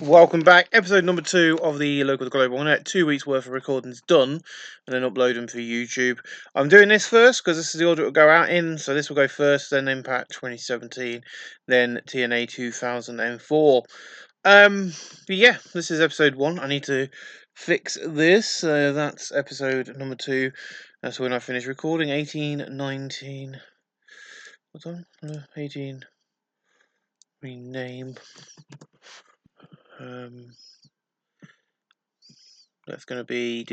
Welcome back. Episode number 2 of the Local to Global. I'm going to get 2 weeks worth of recordings done and then upload them for YouTube. I'm doing this first because this is the order it will go out in. So this will go first, then Impact 2017, then TNA 2004. Yeah, this is episode 1. I need to fix this. That's episode number 2. That's when I finish recording. 18, 19. What's on? 18. Rename. That's going to be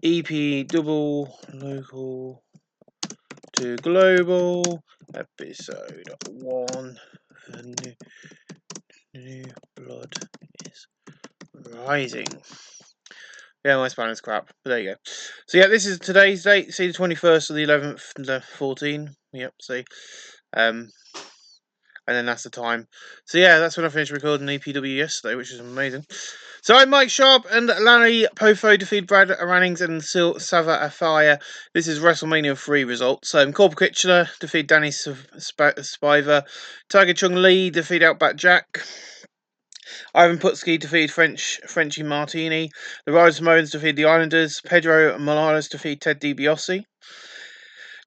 EPW Local to Global, episode 1. The new blood is rising. Yeah, my Spanish crap, but there you go. So yeah, this is today's date. See, the 21st of the 11th, the 14. Yep, see. And then that's the time. So yeah, that's when I finished recording EPW yesterday, which is amazing. So I'm Mike Sharp and Larry Pofo defeat Brad Rannings and Sava Afire. This is WrestleMania 3 results. Corporal Kitchener defeat Danny Spiver. Tiger Chung Lee defeat Outback Jack. Ivan Putski defeat Frenchie Martini. The Riders Samoans defeat the Islanders. Pedro Morales defeat Ted DiBiase.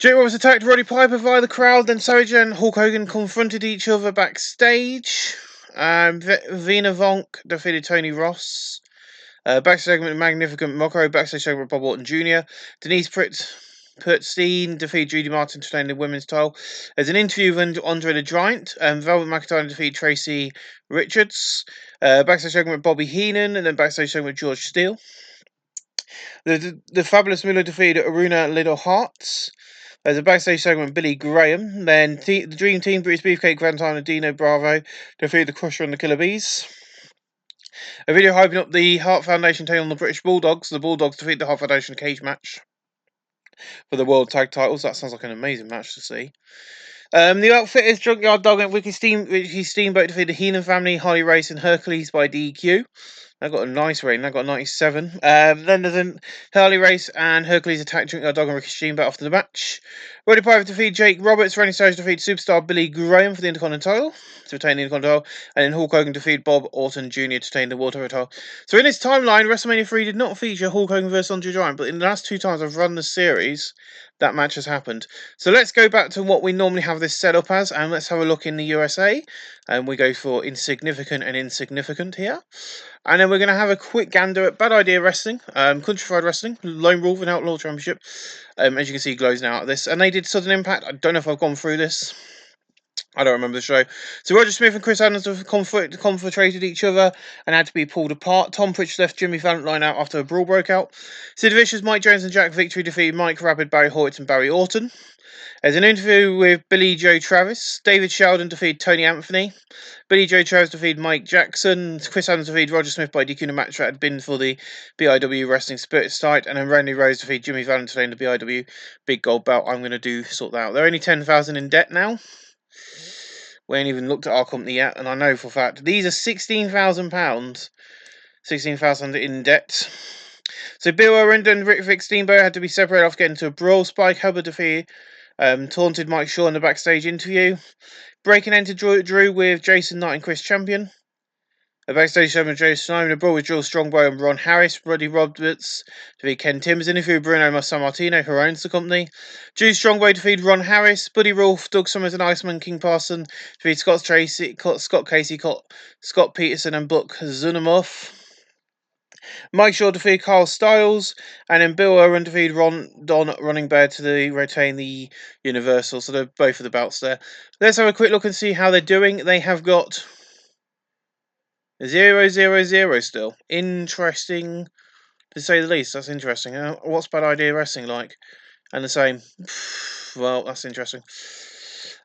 Jake Roberts attacked Roddy Piper via the crowd, then Savage and Hulk Hogan confronted each other backstage. Vina Vonk defeated Tony Ross. Backstage segment Magnificent Mocko, backstage segment Bob Orton Jr. Denise Pertstein defeated Judy Martin to defend the women's title. There's an interview with Andre the Giant. Velvet McIntyre defeated Tracy Richards. Backstage segment Bobby Heenan, and then backstage segment George Steele. The Fabulous Miller defeated Aruna Little Hearts. There's a backstage segment Billy Graham. Then the Dream Team, Bruce Beefcake, Valentine and Dino Bravo defeated the Crusher and the Killer Bees. A video hyping up the Hart Foundation taking on the British Bulldogs. The Bulldogs defeat the Hart Foundation cage match for the World Tag Titles. That sounds like an amazing match to see. The Outfitters, Junkyard Dog and Ricky Steamboat defeated the Heenan family, Harley Race and Hercules by DQ. That got a nice rating. That got 97. Then there's a Harley Race and Hercules attack Junkyard Dog and Ricky Steamboat after the match. Roddy Piper defeated Jake Roberts. Randy Savage defeated Superstar Billy Graham for the Intercontinental title to retain the Intercontinental title. And then Hulk Hogan defeated Bob Orton Jr. to retain the World Heavyweight title. So in this timeline, WrestleMania 3 did not feature Hulk Hogan vs. Andre the Giant, but in the last 2 times I've run the series, that match has happened. So let's go back to what we normally have this set up as, and let's have a look in the USA. And we go for insignificant and insignificant here. And then we're going to have a quick gander at Bad Idea Wrestling, Countrified Wrestling, Lone Wolf and Outlaw Championship. As you can see, Glow's now out of this. And they did Southern Impact. I don't know if I've gone through this. I don't remember the show. So Roger Smith and Chris Adams have confronted each other and had to be pulled apart. Tom Pritchard left Jimmy Valentine out after a brawl broke out. Sid Vicious, Mike Jones and Jack Victory defeated Mike Rapid, Barry Hoyt and Barry Orton. There's an interview with Billy Joe Travis. David Sheldon defeated Tony Anthony. Billy Joe Travis defeated Mike Jackson. Chris Adams defeated Roger Smith by DQ in a match that had been for the BIW Wrestling Spirit Site. And then Randy Rose defeated Jimmy Valentine in the BIW Big Gold Belt. I'm going to sort that out. They're only 10,000 in debt now. We ain't even looked at our company yet, and I know for a fact these are £16,000. 16,000 in debt. So Bill Owen and Rick Vic Steamboat had to be separated after getting into a brawl. Spike Hubbard defeated taunted Mike Shaw in the backstage interview. Breaking into Drew with Jason Knight and Chris Champion. A backstage show with Jason Knight, a brawl with Joel Strongbow and Ron Harris. Roddy Roberts defeated Ken Timbers. Interview with Bruno Sammartino, who owns the company. Drew Strongbow defeated Ron Harris. Buddy Rolfe, Doug Summers and Iceman King Parson defeated Scott Casey, Scott Peterson and Buck Zunamuff. Mike Shaw defeated Carl Styles, and then Bill Owen defeated Don Running Bear to retain the Universal. So they're both of the belts there. Let's have a quick look and see how they're doing. They have got 0-0-0 still. Interesting, to say the least. That's interesting. What's Bad Idea Wrestling like? And the same. Well, that's interesting.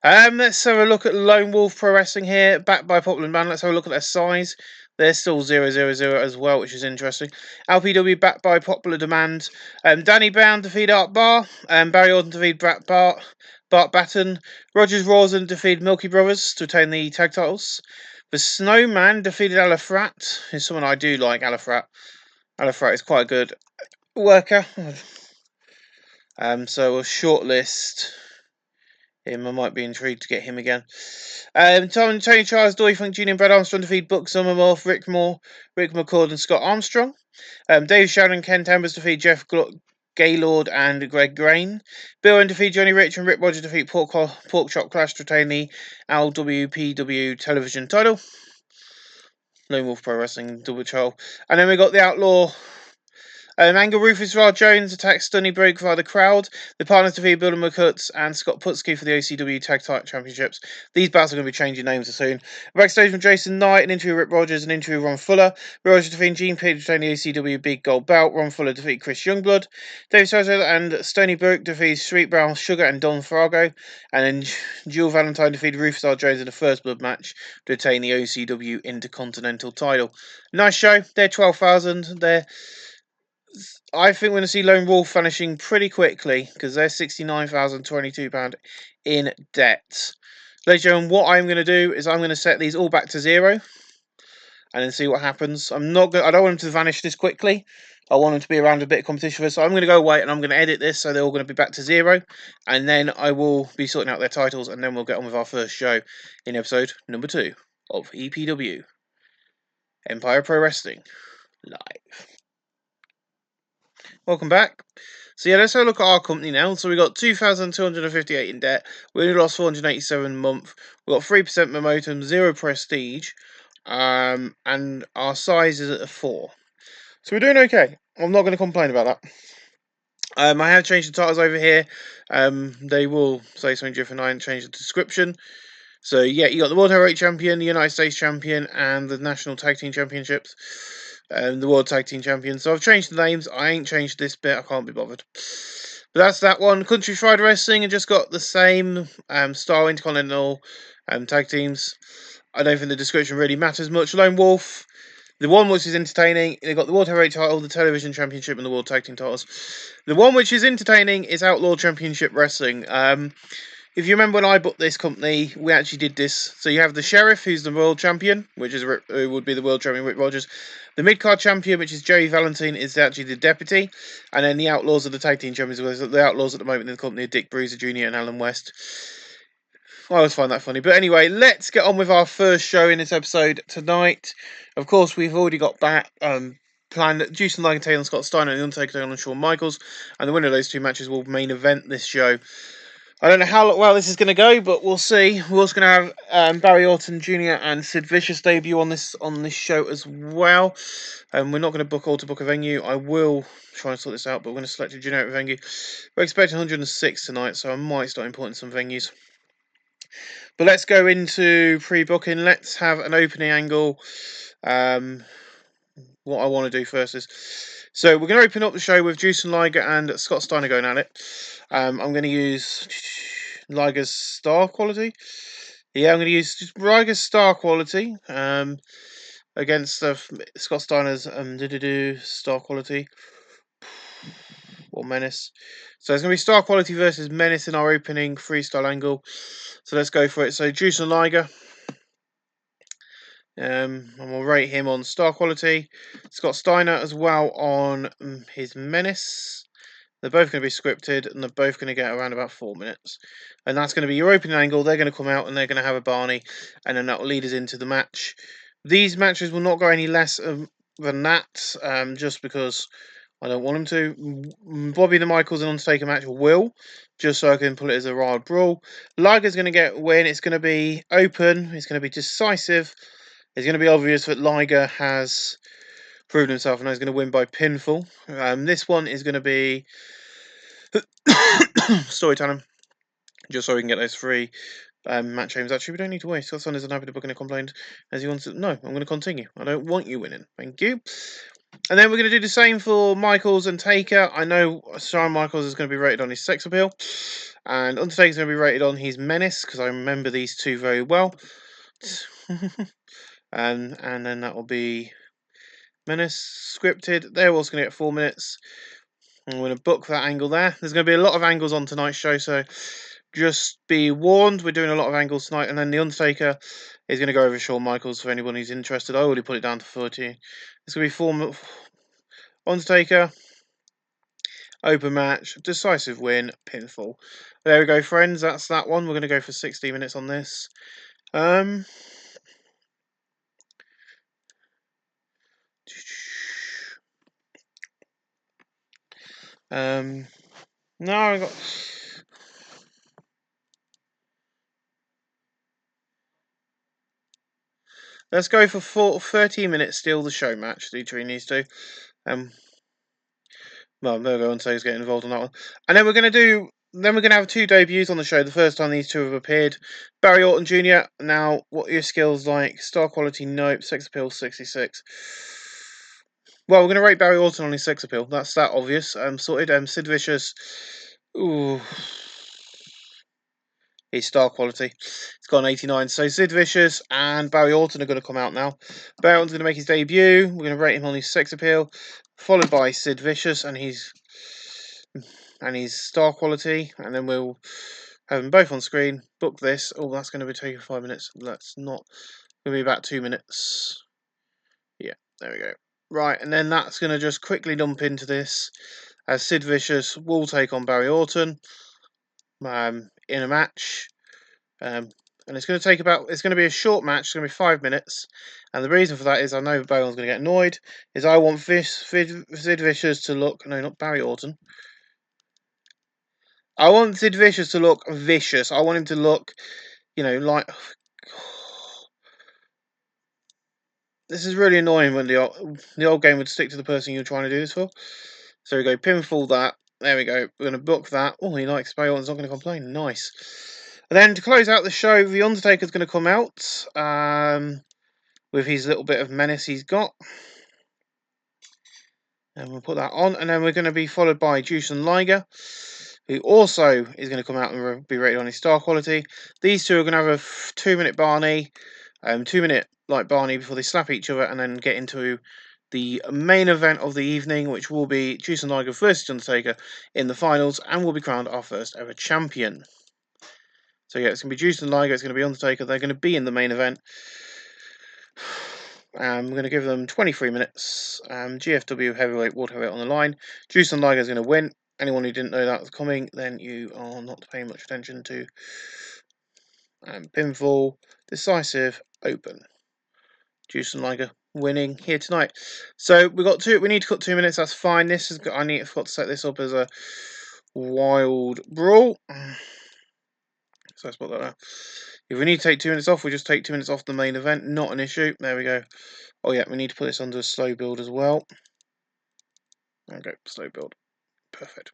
Let's have a look at Lone Wolf Pro Wrestling here, backed by Popular Demand. Let's have a look at their size. They're still 0-0-0 as well, which is interesting. LPW backed by Popular Demand. Danny Brown defeated Art Barr. Barry Orton defeated Bart Batten. Rogers Rawson defeated Milky Brothers to retain the tag titles. The Snowman defeated Alafrat, who's someone I do like, Alafrat. Alafrat is quite a good worker. So we'll shortlist him. I might be intrigued to get him again. Tony Charles, Dory Funk Jr. and Brad Armstrong defeat Buck Summermorph, Rick Moore, Rick McCord and Scott Armstrong. Dave Shannon and Ken Tambers defeat Jeff Gaylord and Greg Grain. Bill and defeat Johnny Rich and Rick Rogers defeat Pork Chop Clash to retain the LWPW television title. Lone Wolf Pro Wrestling double trial. And then we got the Outlaw. Angle Rufus Rod Jones attacks Stunny Break via the crowd. The partners defeat Bill McCutts and Scott Putski for the OCW Tag Title Championships. These bouts are going to be changing names soon. Backstage from Jason Knight, an interview with Rick Rogers, an interview with Ron Fuller. Rogers defeating Gene Page to retain the OCW Big Gold Belt. Ron Fuller defeat Chris Youngblood. Dave Sosa and Stony Brook defeat Sweet Brown Sugar and Don Fargo. And then Jill Valentine defeated Rufus R. Jones in the first blood match to retain the OCW Intercontinental title. Nice show. They're 12,000. I think we're going to see Lone Wolf finishing pretty quickly because they're £69,022 in debt. Ladies and gentlemen, what I'm going to do is I'm going to set these all back to 0 and then see what happens. I don't want them to vanish this quickly. I want them to be around a bit of competition for us. So I'm going to go away and I'm going to edit this so they're all going to be back to 0. And then I will be sorting out their titles and then we'll get on with our first show in episode number 2 of EPW Empire Pro Wrestling Live. Welcome back. So yeah, let's have a look at our company now. So we got 2,258 in debt. We only lost 487 a month. We got 3% momentum, 0 prestige, and our size is at a 4. So we're doing okay. I'm not going to complain about that. I have changed the titles over here. They will say something different. I haven't changed the description. So yeah, you got the World Heavyweight Champion, the United States Champion, and the National Tag Team Championships. The World Tag Team Champions. So I've changed the names. I ain't changed this bit. I can't be bothered. But that's that one. Country Fried Wrestling and just got the same style Intercontinental tag teams. I don't think the description really matters much. Lone Wolf, the one which is entertaining, they've got the World Heavyweight title, the Television Championship, and the World Tag Team titles. The one which is entertaining is Outlaw Championship Wrestling. If you remember when I bought this company, we actually did this. So you have the Sheriff, who's the World Champion, which is who would be the World Champion, Rick Rogers. The Mid-Card Champion, which is Jerry Valentine, is actually the Deputy. And then the Outlaws are the Tag Team Champions. The Outlaws at the moment in the company are Dick Bruiser Jr. and Alan West. I always find that funny. But anyway, let's get on with our first show in this episode tonight. Of course, we've already got that planned. Juice and Liger taking on Scott Steiner and The Undertaker taking on Shawn Michaels. And the winner of those two matches will main event this show. I don't know how well this is going to go, but we'll see. We're also going to have Barry Orton Jr. and Sid Vicious debut on this show as well. We're not going to book a venue. I will try and sort this out, but we're going to select a generic venue. We're expecting 106 tonight, so I might start importing some venues. But let's go into pre-booking. Let's have an opening angle. What I want to do first is... So we're going to open up the show with Juice and Liger and Scott Steiner going at it. I'm going to use Liger's star quality. Yeah, I'm going to use Liger's star quality against Scott Steiner's star quality or menace. So it's going to be star quality versus menace in our opening freestyle angle. So let's go for it. So Juice and Liger. And we'll rate him on star quality. Scott Steiner as well on his menace. They're both going to be scripted and they're both going to get around about 4 minutes. And that's going to be your opening angle. They're going to come out and they're going to have a Barney. And then that will lead us into the match. These matches will not go any less than that. Just because I don't want them to. Bobby the Michaels and Undertaker match will. Just so I can put it as a wild brawl. Liger's going to get a win. It's going to be open. It's going to be decisive. It's going to be obvious that Liger has proven himself and he's going to win by pinfall. This one is going to be storytelling, just so we can get those 3 match aims. Actually, we don't need to wait. Scott's son isn't happy to book any complaint as he wants to. No, I'm going to continue. I don't want you winning. Thank you. And then we're going to do the same for Michaels and Taker. I know Shawn Michaels is going to be rated on his sex appeal, and Undertaker's going to be rated on his menace because I remember these two very well. And then that will be menace scripted. They're also going to get 4 minutes. I'm going to book that angle there. There's going to be a lot of angles on tonight's show, so just be warned. We're doing a lot of angles tonight. And then The Undertaker is going to go over Shawn Michaels for anyone who's interested. I already put it down to 30. It's going to be Undertaker, open match, decisive win, pinfall. There we go, friends. That's that one. We're going to go for 60 minutes on this. No, I got. Let's go for 30 minutes. Still the show match. The three needs to. Well, I'm going to go and say he's getting involved on that one. And then we're going to do. Then we're going to have two debuts on the show. The first time these two have appeared. Barry Orton Jr. Now, what are your skills like? Star quality, nope. Sex appeal, 66. Well, we're going to rate Barry Orton on his sex appeal. That's that obvious. Sorted. Sid Vicious. Ooh. His star quality. It's got an 89. So Sid Vicious and Barry Orton are going to come out now. Barry Orton's going to make his debut. We're going to rate him on his sex appeal. Followed by Sid Vicious and his star quality. And then we'll have them both on screen. Book this. Oh, that's going to be taking 5 minutes. That's not going to be about 2 minutes. Yeah, there we go. Right, and then that's going to just quickly dump into this as Sid Vicious will take on Barry Orton in a match. And it's going to take it's going to be a short match. It's going to be 5 minutes. And the reason for that is I know Barry Orton's going to get annoyed. Is I want Sid Vicious to look. No, not Barry Orton. I want Sid Vicious to look vicious. I want him to look, like. This is really annoying when the old game would stick to the person you're trying to do this for. So we go pinfall that. There we go. We're going to book that. Oh, he likes Barry Orton's not going to complain. Nice. And then to close out the show, The Undertaker's going to come out with his little bit of menace he's got. And we'll put that on. And then we're going to be followed by Juice and Liger, who also is going to come out and be rated on his star quality. These two are going to have a 2-minute Barney. 2-minute like Barney before they slap each other and then get into the main event of the evening, which will be Juice and Liger versus Undertaker in the finals, and will be crowned our first ever champion. So yeah, it's going to be Juice and Liger, it's going to be Undertaker, they're going to be in the main event. I'm going to give them 23 minutes. GFW Heavyweight, World Heavyweight on the line. Juice and Liger is going to win. Anyone who didn't know that was coming, then you are not paying much attention to. Pinfall, decisive, open. Juice and Liger winning here tonight. So we need to cut 2 minutes. That's fine. I forgot to set this up as a wild brawl. So let's put that there. If we need to take 2 minutes off, we just take 2 minutes off the main event. Not an issue. There we go. Oh yeah, we need to put this under a slow build as well. Okay, slow build. Perfect.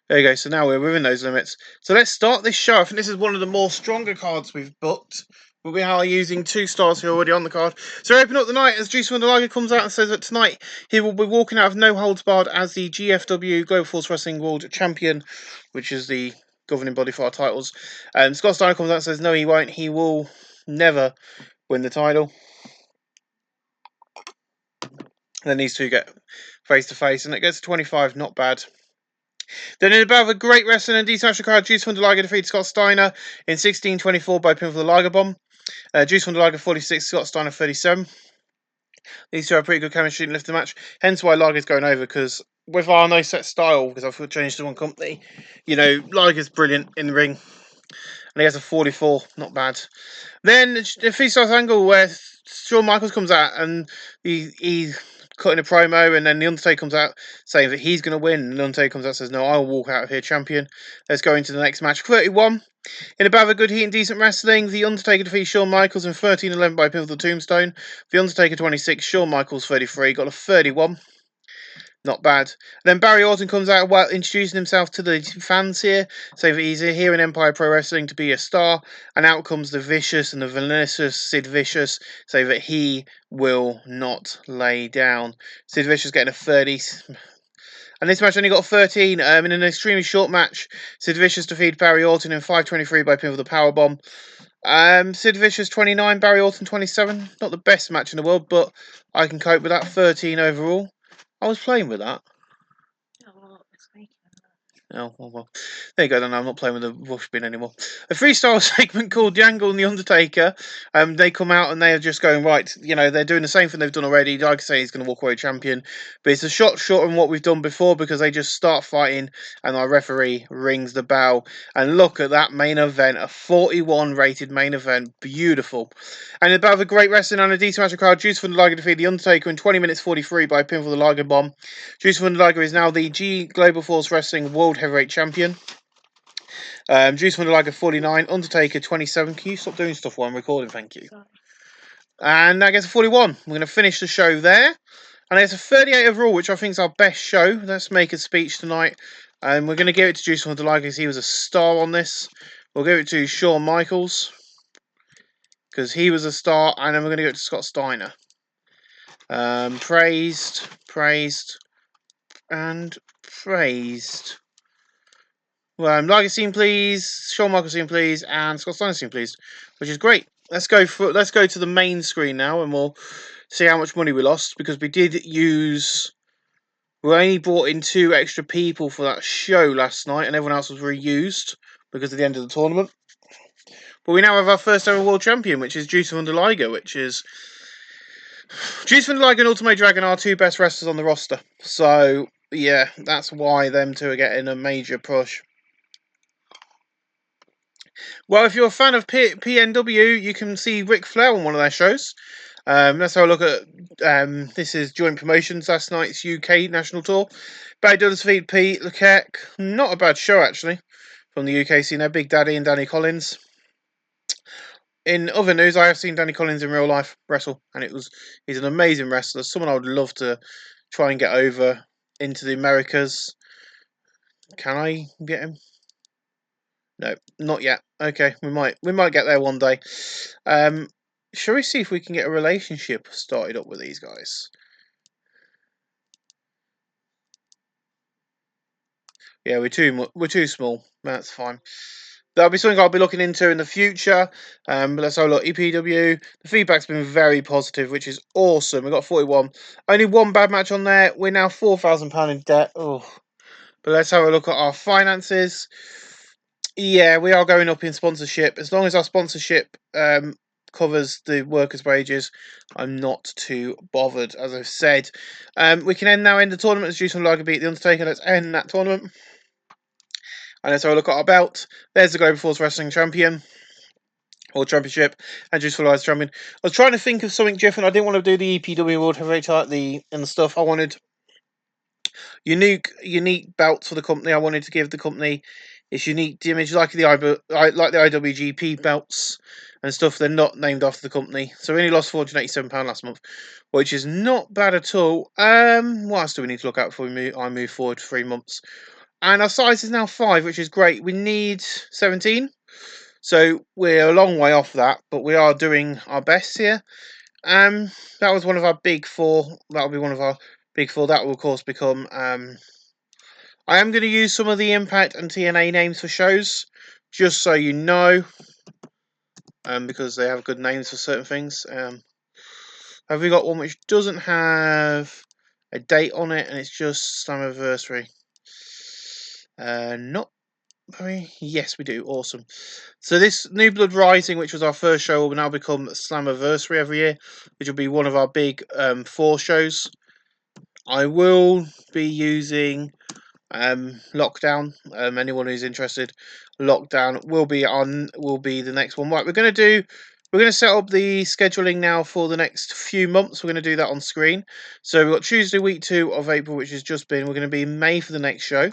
There you go. So now we're within those limits. So let's start this show. I think this is one of the more stronger cards we've booked. But we are using 2 stars here already on the card. So open up the night as Juice Liger comes out and says that tonight he will be walking out of no holds barred as the GFW Global Force Wrestling World Champion, which is the governing body for our titles. Scott Steiner comes out and says no, he won't. He will never win the title. Then these two get face to face, and it gets to 25. Not bad. Then in a bout of a great wrestling and decent card, Juice Liger defeated Scott Steiner in 16:24 by pinfall the Liger Bomb. Juice Liger 46, Scott Steiner 37. These two have pretty good chemistry and lift the match. Hence why Liger's going over, because with our no set style, because I've changed to one company, Liger's brilliant in the ring. And he has a 44, not bad. Then the freestyle angle where Shawn Michaels comes out and he's cutting a promo, and then the Undertaker comes out saying that he's going to win, and the Undertaker comes out and says, no, I'll walk out of here champion. Let's go into the next match. 31. In a bout of good heat and decent wrestling, The Undertaker defeats Shawn Michaels in 13-11 by pinfall the Tombstone. The Undertaker 26, Shawn Michaels 33, got a 31. Not bad. And then Barry Orton comes out while introducing himself to the fans here, saying that he's here in Empire Pro Wrestling to be a star. And out comes the vicious and the villainous Sid Vicious, saying that he will not lay down. Sid Vicious getting a 30. And this match only got a 13. In an extremely short match, Sid Vicious defeated Barry Orton in 5:23 by pinfall the Powerbomb. Sid Vicious 29, Barry Orton 27. Not the best match in the world, but I can cope with that. 13 overall. I was playing with that. Oh, well. There you go, then I'm not playing with the rush bin anymore. A freestyle segment called The Angle and The Undertaker. They come out and they are just going, right, they're doing the same thing they've done already. Like I say, he's going to walk away champion. But it's a shot short on what we've done before because they just start fighting and our referee rings the bell. And look at that main event, a 41 rated main event. Beautiful. And in the battle of great wrestling and a decent match of crowd, Juice van der Liger defeated The Undertaker in 20 minutes 43 by pinfall the Liger Bomb. Juice van der Liger is now the G Global Force Wrestling World Heavyweight Champion. Juice van der Liger 49, Undertaker 27. Can you stop doing stuff while I'm recording? Thank you. Sorry. And that gets a 41. We're going to finish the show there. And it's a 38 overall, which I think is our best show. Let's make a speech tonight. And we're going to give it to Juice van der Liger because he was a star on this. We'll give it to Shawn Michaels because he was a star. And then we're going to give it to Scott Steiner. Praised, and praised. Liger scene, please. Shawn Michaels scene, please, and Scott Steiner scene, please. Which is great. Let's go to the main screen now, and we'll see how much money we lost because we did use. We only brought in 2 extra people for that show last night, and everyone else was reused because of the end of the tournament. But we now have our first ever world champion, which is Juice van der Liger, which is. Juice van der Liger and Ultimate Dragon are 2 best wrestlers on the roster. So, yeah, that's why them 2 are getting a major push. Well, if you're a fan of PNW, you can see Ric Flair on one of their shows. Let's have a look at this is joint promotions last night's UK national tour. Barry Douglas defeated Pete Leclerc. Not a bad show actually from the UK scene. Big Daddy and Danny Collins. In other news, I have seen Danny Collins in real life wrestle, and he's an amazing wrestler. Someone I would love to try and get over into the Americas. Can I get him? No, not yet. Okay, we might get there one day. Shall we see if we can get a relationship started up with these guys? Yeah, we're too small. That's fine. That'll be something I'll be looking into in the future. But let's have a look. EPW. The feedback's been very positive, which is awesome. We got 41. Only one bad match on there. We're now £4,000 in debt. Oh, but let's have a look at our finances. Yeah, we are going up in sponsorship. As long as our sponsorship covers the workers' wages, I'm not too bothered, as I've said. We can now end the tournament as Juice van der Liger beat The Undertaker. Let's end that tournament. And let's have a look at our belt. There's the Global Force Wrestling Champion. Or Championship. And Juice van der Liger's Champion. I was trying to think of something different. I didn't want to do the EPW World Heavyweight and the stuff. I wanted unique belts for the company. I wanted to give the company its unique image, like the IWGP belts and stuff. They're not named after the company, so we only lost £487 last month, which is not bad at all. What else do we need to look at before I move forward 3 months? And our size is now 5, which is great. We need 17, so we're a long way off that, but we are doing our best here. That was one of our big 4. That'll be one of our big 4. That will of course become. I am going to use some of the Impact and TNA names for shows, just so you know, because they have good names for certain things. Have we got one which doesn't have a date on it, and it's just Slammiversary? Not very. Yes, we do. Awesome. So this New Blood Rising, which was our first show, will now become Slammiversary every year, which will be one of our big 4 shows. I will be using Lockdown. Anyone who's interested, Lockdown will be the next one. Right, we're going to set up the scheduling now for the next few months. We're going to do that on screen. So we've got Tuesday, week 2 of April, which has just been. We're going to be in May for the next show,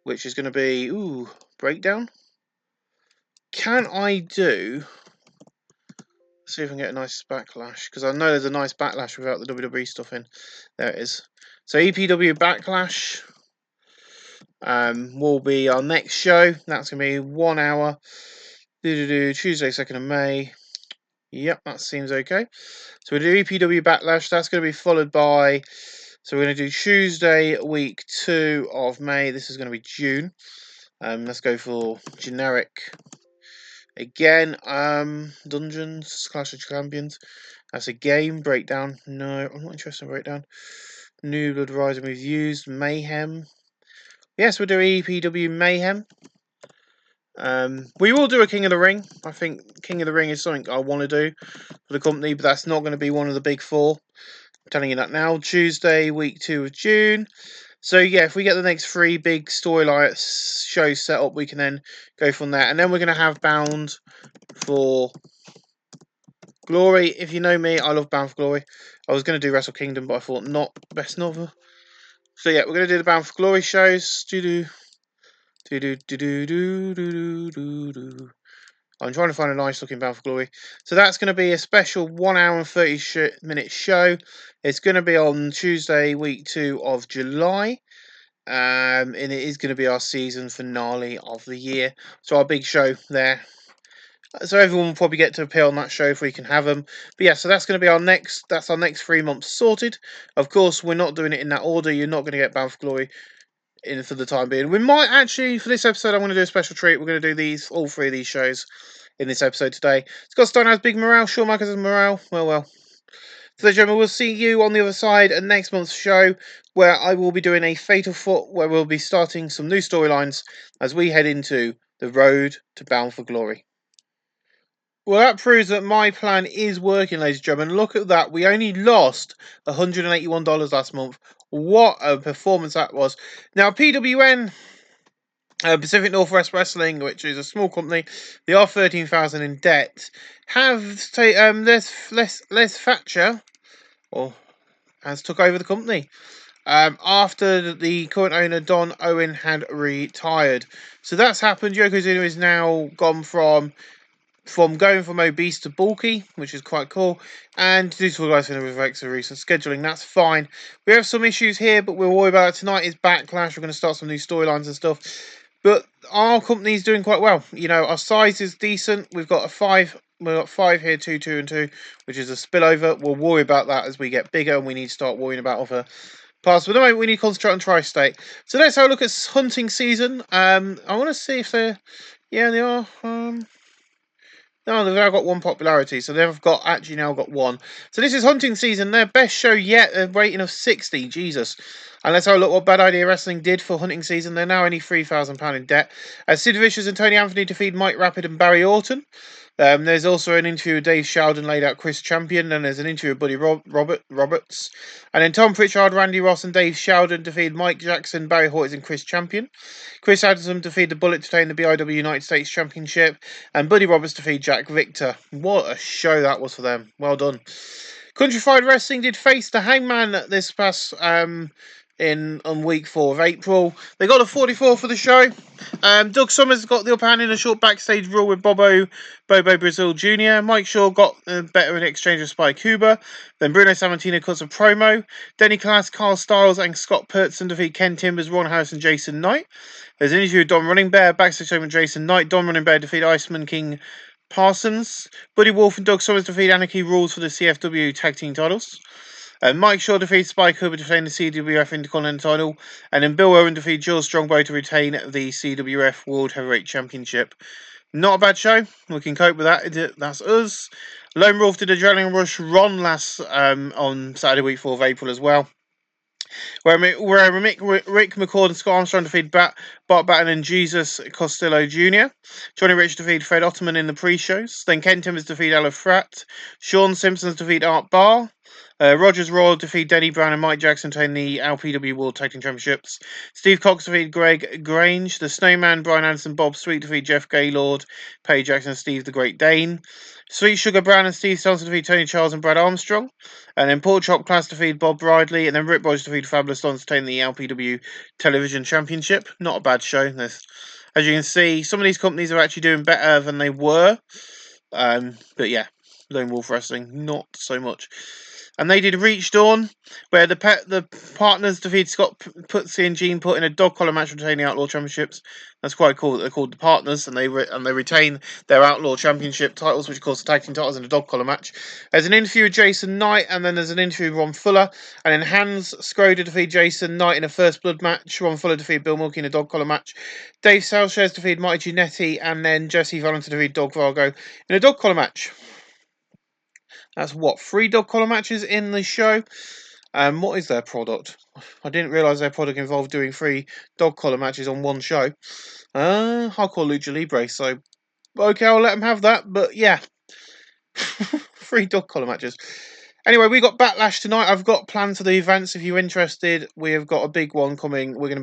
which is going to be Breakdown. Can I do? See if I can get a nice backlash, because I know there's a nice backlash without the WWE stuff in. There it is. So EPW Backlash will be our next show. That's going to be 1 hour. Tuesday, 2nd of May. Yep, that seems okay. So we do EPW Backlash. That's going to be followed by. So we're going to do Tuesday, week 2 of May. This is going to be June. Let's go for generic. Again, Dungeons, Clash of Champions. That's a game. Breakdown. No, I'm not interested in Breakdown. New Blood Rising we've used. Mayhem. Yes, we'll do EPW Mayhem. We will do a King of the Ring. I think King of the Ring is something I want to do for the company, but that's not going to be one of the big four. I'm telling you that now. Tuesday, week 2 of June. So yeah, if we get the next 3 big storyline shows set up, we can then go from there. And then we're going to have Bound for Glory. If you know me, I love Bound for Glory. I was going to do Wrestle Kingdom, but I thought not best novel. So yeah, we're going to do the Bound for Glory shows. I'm trying to find a nice looking Bound for Glory. So that's going to be a special 1 hour and 30-minute show. It's going to be on Tuesday, week 2 of July. And it is going to be our season finale of the year. So our big show there. So everyone will probably get to appear on that show if we can have them. But yeah, so that's going to be our next 3 months sorted. Of course, we're not doing it in that order. You're not going to get Bound for Glory in for the time being. We might actually, for this episode, I'm going to do a special treat. We're going to do all 3 of these shows in this episode today. Scott Steiner has big morale. Shawn Michaels has morale. Well. So, gentlemen, we'll see you on the other side at next month's show, where I will be doing a Fatal Foot, where we'll be starting some new storylines as we head into the road to Bound for Glory. Well, that proves that my plan is working, ladies and gentlemen. Look at that. We only lost $181 last month. What a performance that was. Now, PWN, Pacific Northwest Wrestling, which is a small company, they are 13,000 in debt. Les Thatcher, has took over the company after the current owner Don Owen had retired. So that's happened. Yokozuna is now gone from going from obese to bulky, which is quite cool, and due to the recent scheduling, that's fine. We have some issues here, but we'll worry about it. Tonight is Backlash. We're going to start some new storylines and stuff. But our company is doing quite well. You know, our size is decent. We've got 5 here, 2, 2, and 2, which is a spillover. We'll worry about that as we get bigger, and we need to start worrying about other parts. But at the moment, we need to concentrate on Tri-State. So let's have a look at hunting season. I want to see if they're... Yeah, they are. No, they've now got 1 popularity, so they've actually now got 1. So this is hunting season. Their best show yet, a rating of 60. Jesus. And let's have a look what Bad Idea Wrestling did for hunting season. They're now only £3,000 in debt. Sid Vicious and Tony Anthony defeat Mike Rapid and Barry Orton. There's also an interview with Dave Sheldon laid out Chris Champion, and there's an interview with Buddy Roberts. And then Tom Pritchard, Randy Ross, and Dave Sheldon defeated Mike Jackson, Barry Hortons, and Chris Champion. Chris Addison defeated the Bullet to obtain the BIW United States Championship, and Buddy Roberts defeated Jack Victor. What a show that was for them. Well done. Countrified Wrestling did face the Hangman this past on week 4 of April. They got a 44 for the show. Doug Summers got the upper hand in a short backstage brawl with Bobo Brazil Jr. Mike Shaw got better in exchange with Spike Huber. Then Bruno Sammartino cuts a promo. Denny Class, Carl Styles, and Scott Pertson defeat Ken Timbers, Ron Harris, and Jason Knight. There's an interview with Don Running Bear, backstage show with Jason Knight. Don Running Bear defeat Iceman King Parsons. Buddy Wolf and Doug Summers defeat Anarchy Rules for the CFW Tag Team titles. Mike Shaw defeats Spike Huber to retain the CWF Intercontinental title, and then Bill Owen defeats Jules Strongbow to retain the CWF World Heavyweight Championship. Not a bad show. We can cope with that. That's us. Lone Wolf did Adrenaline Rush Ron last on Saturday week 4 of April as well. Where Rick McCord and Scott Armstrong defeated Bart Batten and Jesus Costello Jr. Johnny Rich defeated Fred Ottoman in the pre-shows. Then Ken Timbers defeated Alan Fratt. Sean Simpsons defeated Art Barr. Rogers Royal defeated Denny Brown and Mike Jackson to win the LPW World Tag Team Championships. Steve Cox defeated Greg Grange. The Snowman, Brian Anderson, Bob Sweet defeated Jeff Gaylord, Paige Jackson, and Steve the Great Dane. Sweet Sugar Brown and Steve Johnson defeated Tony Charles and Brad Armstrong. And then Pork Chop Class defeated Bob Ridley. And then Rip Boys defeated Fabulous Dons to obtain the LPW Television Championship. Not a bad show. As you can see, some of these companies are actually doing better than they were. But yeah, Lone Wolf Wrestling, not so much. And they did Reach Dawn, where the partners defeated Scott Putsy and Gene Put in a dog collar match retaining the Outlaw Championships. That's quite cool. They're called the partners, and they retain their Outlaw Championship titles, which of course the tag team titles in a dog collar match. There's an interview with Jason Knight, and then there's an interview with Ron Fuller, and then Hans Schroeder defeated Jason Knight in a first blood match. Ron Fuller defeated Bill Mulkey in a dog collar match. Dave Salshez defeated Marty Jannetty, and then Jesse Valentine defeated Dog Vargo in a dog collar match. That's 3 dog collar matches in the show. What is their product? I didn't realise their product involved doing 3 dog collar matches on one show. Hardcore Lucha Libre, so okay, I'll let them have that, but yeah. 3 dog collar matches. Anyway, we got Backlash tonight. I've got plans for the events. If you're interested, we have got a big one coming. We're gonna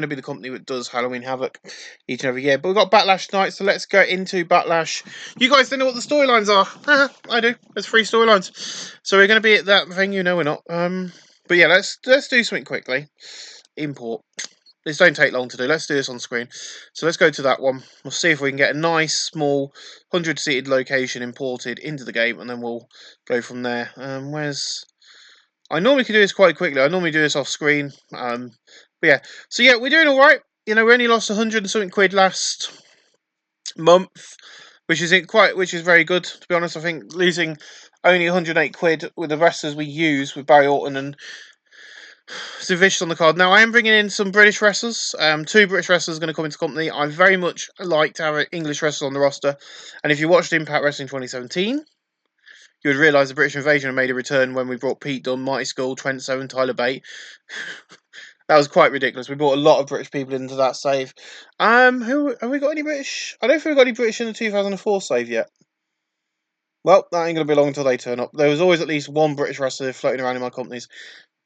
be the company that does Halloween Havoc each and every year. But we've got Backlash tonight, so let's go into Backlash. You guys don't know what the storylines are. I do. There's 3 storylines. So we're gonna be at that venue. No, we're not. But yeah, let's do something quickly. Import. This don't take long to do. Let's do this on screen. So let's go to that one. We'll see if we can get a nice, small, 100-seated location imported into the game, and then we'll go from there. Where's... I normally can do this quite quickly. I normally do this off screen. But yeah. So yeah, we're doing all right. You know, we only lost 100 and something quid last month, which is very good. To be honest, I think losing only 108 quid with the wrestlers we use with Barry Orton and Sid Vicious on the card. Now, I am bringing in some British wrestlers. 2 British wrestlers are going to come into company. I very much like to have English wrestlers on the roster. And if you watched Impact Wrestling 2017, you would realise the British Invasion made a return when we brought Pete Dunne, Marty Skull, Trent Seven, Tyler Bate. That was quite ridiculous. We brought a lot of British people into that save. Who have we got any British? I don't think we've got any British in the 2004 save yet. Well, that ain't going to be long until they turn up. There was always at least one British wrestler floating around in my companies.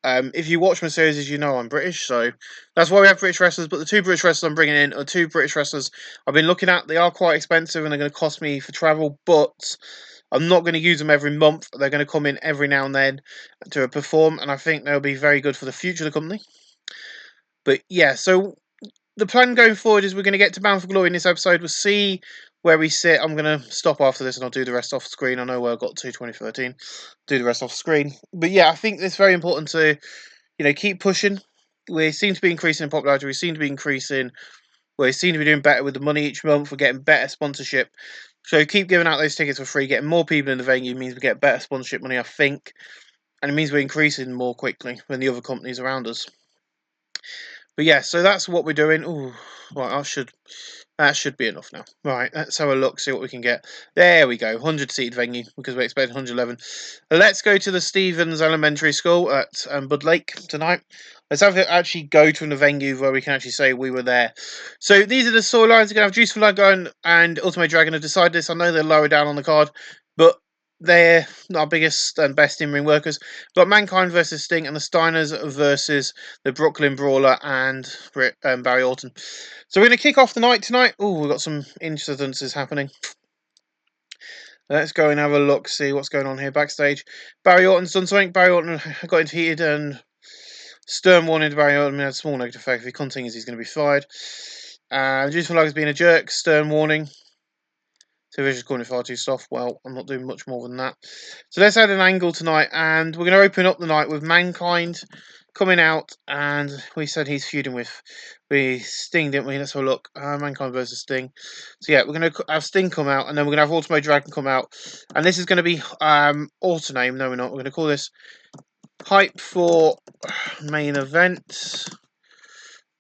If you watch my series, as you know, I'm British, so that's why we have British wrestlers. But the 2 British wrestlers I'm bringing in are 2 British wrestlers I've been looking at. They are quite expensive and they're going to cost me for travel, but I'm not going to use them every month. They're going to come in every now and then to perform, and I think they'll be very good for the future of the company. But yeah, so the plan going forward is we're going to get to Bound for Glory in this episode. We'll see where we sit. I'm going to stop after this and I'll do the rest off screen. I know where I got to 2013. Do the rest off screen. But yeah, I think it's very important to, keep pushing. We seem to be increasing in popularity. We seem to be doing better with the money each month. We're getting better sponsorship. So keep giving out those tickets for free. Getting more people in the venue means we get better sponsorship money, I think. And it means we're increasing more quickly than the other companies around us. But yeah, so that's what we're doing. Ooh, right, that should be enough now. Right, let's have a look, see what we can get. There we go, 100-seated venue, because we expect 111. Let's go to the Stevens Elementary School at Bud Lake tonight. Let's actually go to a venue where we can actually say we were there. So these are the storylines. We're going to have Juice for Lago and Ultimate Dragon have decided this. I know they're lower down on the card, but they're our biggest and best in-ring workers. We've got Mankind versus Sting and the Steiners versus the Brooklyn Brawler and Barry Orton. So we're going to kick off the night tonight. Oh, we've got some incidences happening. Let's go and have a look, see what's going on here backstage. Barry Orton's done something. Barry Orton got into heated and stern warning to Barry Orton had a small negative effect. If he continues, he's going to be fired. Juice for Lago's being a jerk. Stern warning. So Vicious calling it far too soft. Well, I'm not doing much more than that. So let's add an angle tonight, and we're going to open up the night with Mankind coming out, and we said he's feuding with Sting, didn't we? Let's have a look. Mankind versus Sting. So yeah, we're going to have Sting come out, and then we're going to have Ultimate Dragon come out, and this is going to be Altername. No, we're not. We're going to call this Hype for Main Event.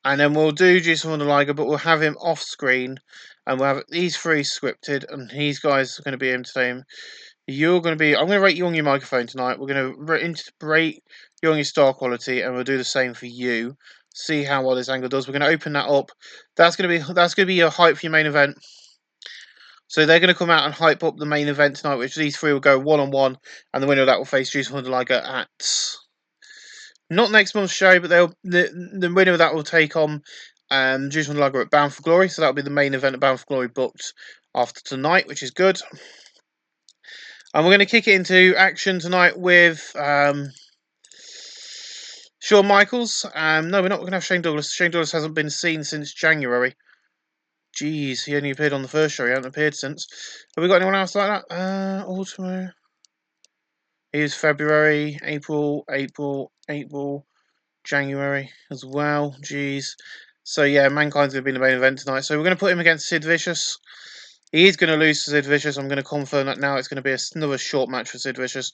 And then we'll do Juice for the Liger, but we'll have him off screen. And we'll have these 3 scripted. And these guys are going to be in today. I'm going to rate you on your microphone tonight. We're going to rate you on your star quality. And we'll do the same for you. See how well this angle does. We're going to open that up. That's going to be a hype for your main event. So they're going to come out and hype up the main event tonight, which these 3 will go 1-on-1. And the winner of that will face Juice for the Liger at... not next month's show, but the winner of that will take on Juice and Lager at Bound for Glory. So that'll be the main event of Bound for Glory booked after tonight, which is good. And we're going to kick it into action tonight with Shawn Michaels. No, we're not going to have Shane Douglas. Shane Douglas hasn't been seen since January. Jeez, he only appeared on the first show. He hasn't appeared since. Have we got anyone else like that? Ultimo. Here's February, April, January as well. Jeez. So yeah, Mankind's going to be in the main event tonight. So we're going to put him against Sid Vicious. He is going to lose to Sid Vicious. I'm going to confirm that now. It's going to be another short match for Sid Vicious.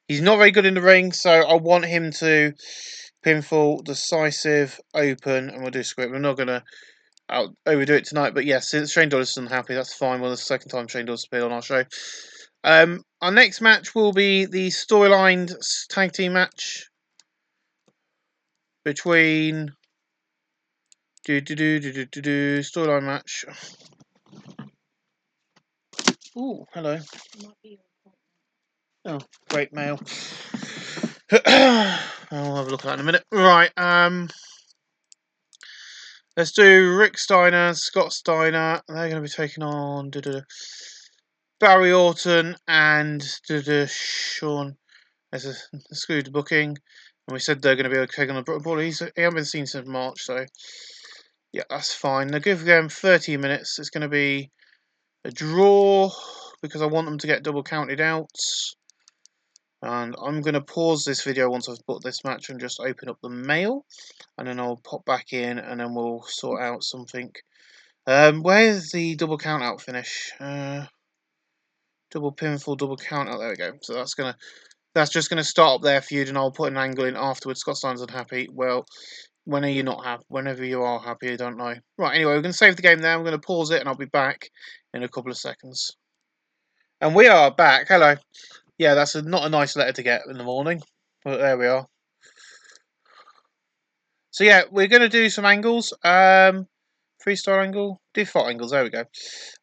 He's not very good in the ring, so I want him to pinfall, decisive, open, and we'll do script. We're not going to overdo it tonight, but yes, Shane Douglas is unhappy. That's fine. Well, the second time Shane Douglas appeared on our show. Our next match will be the storylined tag team match. between storyline match. Oh, hello. Oh, great mail. I'll have a look at that in a minute. Right, let's do Rick Steiner, Scott Steiner. They're going to be taking on Barry Orton and Sean. There's a screwed booking. And we said they're going to be okay on the ball. He hasn't been seen since March, so yeah, that's fine. They'll give them 30 minutes. It's going to be a draw because I want them to get double counted out. And I'm going to pause this video once I've put this match and just open up the mail. And then I'll pop back in and then we'll sort out something. Where's the double count out finish? Double pinfall, double count out. There we go. So that's just gonna start up their feud, and I'll put an angle in afterwards. Scott Steiner's unhappy. Well, when are you not happy? Whenever you are happy, I don't know. Right. Anyway, we're gonna save the game there. I'm gonna pause it, and I'll be back in a couple of seconds. And we are back. Hello. Yeah, that's not a nice letter to get in the morning, but there we are. So yeah, we're gonna do some angles. Freestyle angle, default angles. There we go.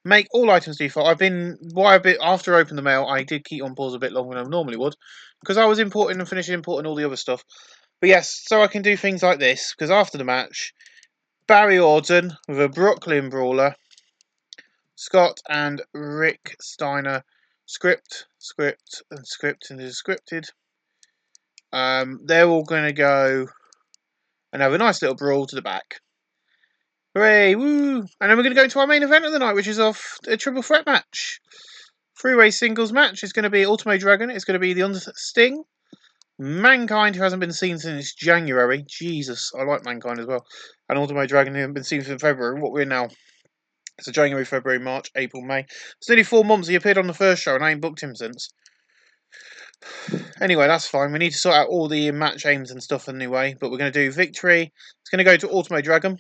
Make all items default. After I opened the mail, I did keep on pause a bit longer than I normally would because I was importing and finishing importing all the other stuff. But yes, so I can do things like this because after the match, Barry Orton with a Brooklyn Brawler, Scott and Rick Steiner, script, and is scripted. They're all going to go and have a nice little brawl to the back. Hooray, woo! And then we're going to go into our main event of the night, which is a triple threat match. Three-way singles match. It's going to be Ultimo Dragon. It's going to be the Sting. Mankind, who hasn't been seen since January. Jesus, I like Mankind as well. And Ultimo Dragon, who hasn't been seen since February. What we're now. So January, February, March, April, May. It's nearly 4 months. He appeared on the first show and I ain't booked him since. Anyway, that's fine. We need to sort out all the match aims and stuff anyway. But we're going to do Victory. It's going to go to Ultimo Dragon.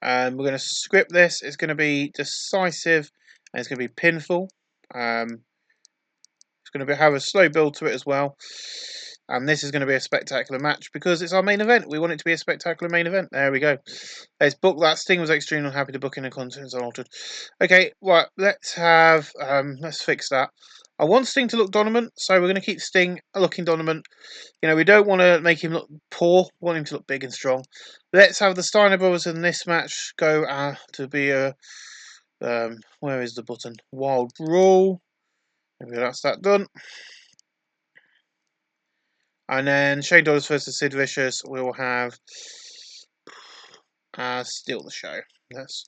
And we're going to script this. It's going to be decisive, and it's going to be pinfall. It's going to have a slow build to it as well. And this is going to be a spectacular match because it's our main event. We want it to be a spectacular main event. There we go. Let's book that. Sting was extremely unhappy to book in the contents unaltered. Okay, right. Let's fix that. I want Sting to look dominant, so we're going to keep Sting looking dominant. You know, we don't want to make him look poor. We want him to look big and strong. Let's have the Steiner brothers in this match go to be a where is the button? Wild Brawl. Maybe that's that done. And then Shane Douglas versus Sid Vicious. We'll have steal the show. Let's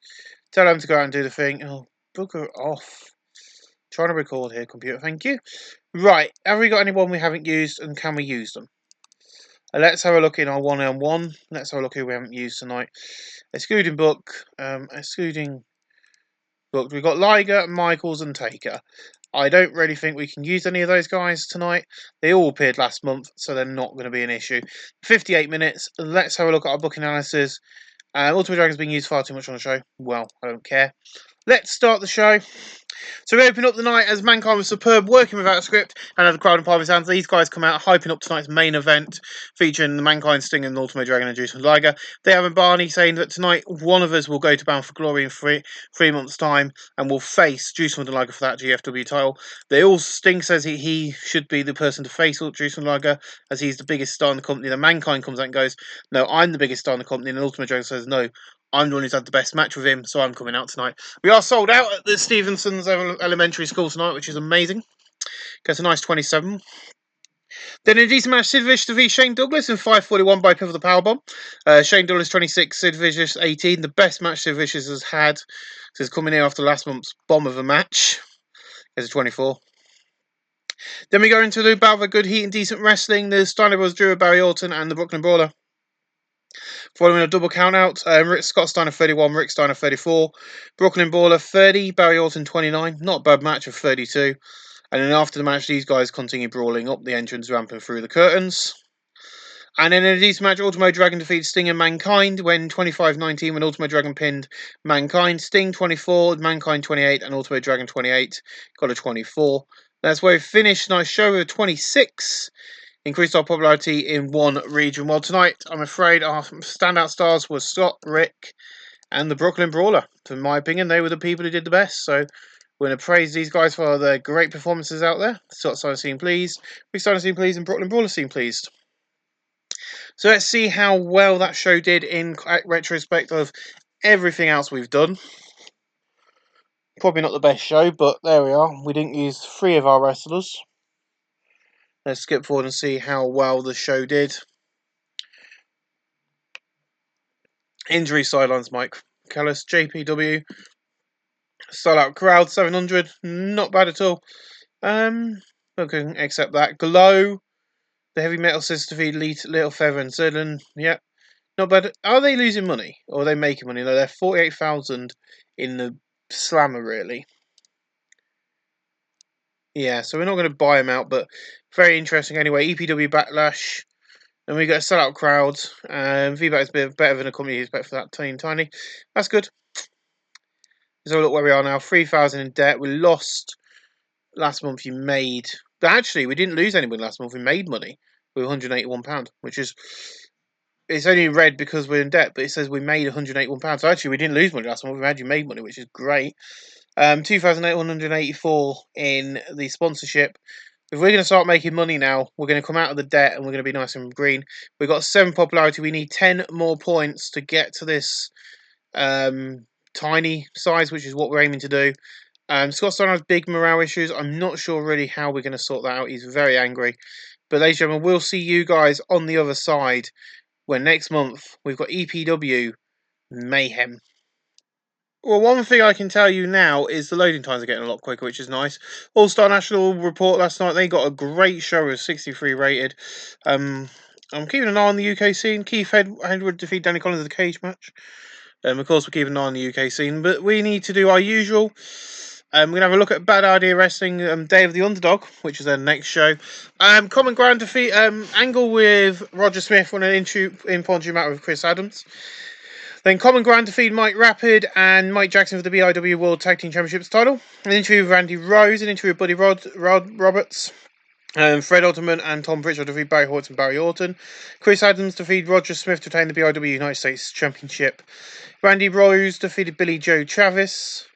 tell them to go out and do the thing. Oh, bugger off. Trying to record here, computer. Thank you. Right. Have we got anyone we haven't used, and can we use them? Let's have a look in our one-on-one. Let's have a look who we haven't used tonight. Excluding book. Excluding book. We've got Liger, Michaels, and Taker. I don't really think we can use any of those guys tonight. They all appeared last month, so they're not going to be an issue. 58 minutes. Let's have a look at our book analysis. Ultimate Dragon's being used far too much on the show. Well, I don't care. Let's start the show. So we open up the night as Mankind was superb, working without a script, and had the crowd in palm his hands. These guys come out hyping up tonight's main event, featuring the Mankind, Sting, and Ultimate Dragon and Juice and Liger. They have Barney saying that tonight one of us will go to Bound for Glory in three months' time and will face Juice and Liger for that GFW title. Sting says he should be the person to face Juice and Liger as he's the biggest star in the company. The Mankind comes out and goes, "No, I'm the biggest star in the company," and Ultimate Dragon says, "No, I'm the one who's had the best match with him, so I'm coming out tonight." We are sold out at the Stevenson's Elementary School tonight, which is amazing. Gets a nice 27. Then in a decent match, Sid Vicious defeats Shane Douglas in 5:41 by pivot the powerbomb. Shane Douglas 26, Sid Vicious 18. The best match Sid Vicious has had since coming in after last month's bomb of a match. Gets a 24. Then we go into the battle for good heat and decent wrestling. The Steiner Brothers drew Barry Orton and the Brooklyn Brawler. Following a double count out, Scott Steiner 31, Rick Steiner 34, Brooklyn Brawler 30, Barry Orton 29. Not a bad match of 32. And then after the match, these guys continue brawling up the entrance ramp and through the curtains. And then in a decent match, Ultimo Dragon defeats Sting and Mankind when 25-19 when Ultimo Dragon pinned Mankind. Sting 24, Mankind 28, and Ultimo Dragon 28. Got a 24. That's where we finished. Nice show with 26. increased our popularity in one region. Well, tonight, I'm afraid our standout stars were Scott, Rick, and the Brooklyn Brawler. In my opinion, they were the people who did the best. So we're going to praise these guys for their great performances out there. Scott Steiner seemed pleased, Rick Steiner seemed pleased, and Brooklyn Brawler seemed pleased. So let's see how well that show did in retrospect of everything else we've done. Probably not the best show, but there we are. We didn't use 3 of our wrestlers. Let's skip forward and see how well the show did. Injury sidelines, Mike Callis, JPW. Sellout crowd, 700. Not bad at all. We can accept that. Glow. The Heavy Metal Sister defeat Little Feather and Zidlin. Yeah. Not bad. Are they losing money? Or are they making money? No, they're 48,000 in the Slammer, really. Yeah, so we're not going to buy them out, but very interesting anyway. EPW Backlash. And we got a sellout crowd. Feedback is better than a company who's better for that tiny. That's good. So look where we are now. 3,000 in debt. We lost last month. You made. But actually, we didn't lose anybody last month. We made money with £181, which is. It's only red because we're in debt, but it says we made £181. So actually, we didn't lose money last month. We actually made money, which is great. 2,884 in the sponsorship. If we're going to start making money now, we're going to come out of the debt and we're going to be nice and green. We've got 7 popularity. We need 10 more points to get to this tiny size, which is what we're aiming to do. Scott Steiner has big morale issues. I'm not sure really how we're going to sort that out. He's very angry. But ladies and gentlemen, we'll see you guys on the other side when next month we've got EPW Mayhem. Well, one thing I can tell you now is the loading times are getting a lot quicker, which is nice. All-Star National report last night, they got a great show with 63 rated. I'm keeping an eye on the UK scene. Keith Edward defeat Danny Collins in the cage match. Of course, we're keeping an eye on the UK scene, but we need to do our usual. We're going to have a look at Bad Idea Wrestling, Day of the Underdog, which is their next show. Common Ground defeat, Angle with Roger Smith on an impromptu match with Chris Adams. Then Common Ground defeat Mike Rapid and Mike Jackson for the BIW World Tag Team Championships title. An interview with Randy Rose, an interview with Buddy Roberts. Fred Ottoman and Tom Pritchard defeat Barry Horton and Barry Orton. Chris Adams defeated Roger Smith to retain the BIW United States Championship. Randy Rose defeated Billy Joe Travis.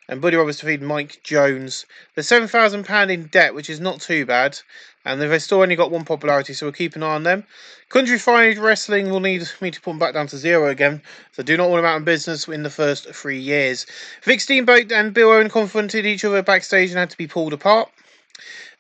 And Buddy Roberts defeated Mike Jones. They're £7,000 in debt, which is not too bad. And they've still only got 1 popularity, so we'll keep an eye on them. Country-Fried Wrestling will need me to put them back down to 0 again. So do not want them out in business in the first 3 years. Vic Steamboat and Bill Owen confronted each other backstage and had to be pulled apart.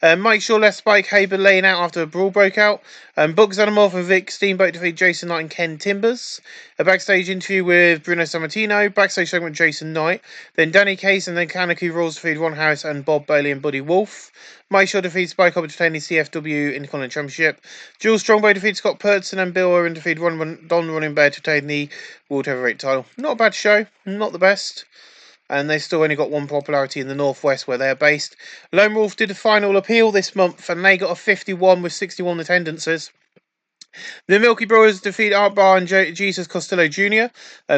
Mike Shaw left Spike Haber laying out after a brawl broke out. Buck Zanamorph and Vic Steamboat defeat Jason Knight and Ken Timbers. A backstage interview with Bruno Sammartino. Backstage segment with Jason Knight. Then Danny Case and then Kaneki Rules defeat Ron Harris and Bob Bailey and Buddy Wolf. Mike Shaw defeats Spike Haber to retain the CFW Intercontinental Championship. Jules Strongbow defeats Scott Purtson and Bill Owen defeat Don Running Bear to retain the World Heavyweight title. Not a bad show. Not the best. And they've still only got 1 popularity in the Northwest where they're based. Lone Wolf did a final appeal this month and they got a 51 with 61 attendances. The Milky Brothers defeat Art Barr and Jesus Costello Jr.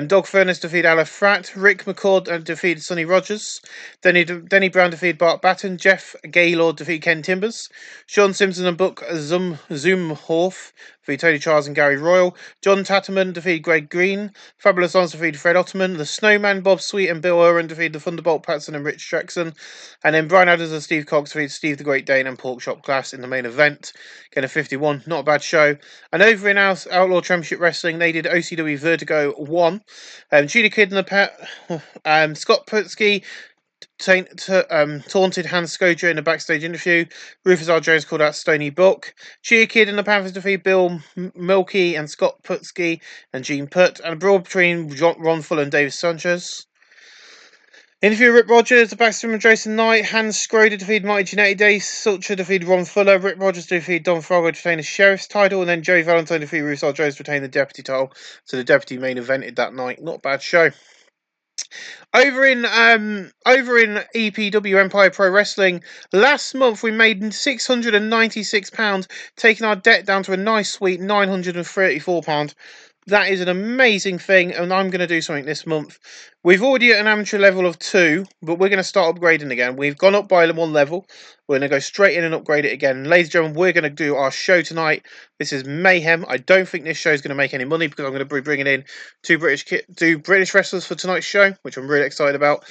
Dog Furnace defeat Aleph Fratt. Rick McCord defeated Sonny Rogers. Denny Brown defeated Bart Batten. Jeff Gaylord defeated Ken Timbers. Sean Simpson and Book Zumhoff defeated Tony Charles and Gary Royal. John Tatterman defeated Greg Green. Fabulous Ons defeated Fred Ottoman. The Snowman, Bob Sweet and Bill Owen defeated the Thunderbolt Patson and Rich Strexon. And then Brian Adams and Steve Cox defeated Steve the Great Dane and Porkchop Class in the main event. Getting a 51. Not a bad show. And over in Outlaw Championship Wrestling, they did OCW Vertigo 1. Cheetah Kid and the Scott Putski taunted Hans Skoja in a backstage interview. Rufus R. Jones called out Stony Book. Cheetah Kid and the Panthers defeat Bill Milky and Scott Putski and Gene Putt. And a brawl between Ron Fuller and David Sanchez. Interview Rip Rogers, the backstage from Jason Knight. Hans Schroeder defeated Mighty Genetic Days. Sulcher defeated Ron Fuller. Rip Rogers defeated Don Fargo to retain the Sheriff's title. And then Joey Valentine defeated Russo Jones to retain the Deputy title. So the Deputy main evented that night. Not a bad show. Over in EPW Empire Pro Wrestling, last month we made £696, taking our debt down to a nice sweet £934. that is an amazing thing, and I'm going to do something this month. We've already at an amateur level of 2, but we're going to start upgrading again. We've gone up by 1 level. We're going to go straight in and upgrade it again. Ladies and gentlemen, we're going to do our show tonight. This is mayhem. I don't think this show is going to make any money because I'm going to be bringing in two British wrestlers for tonight's show, which I'm really excited about.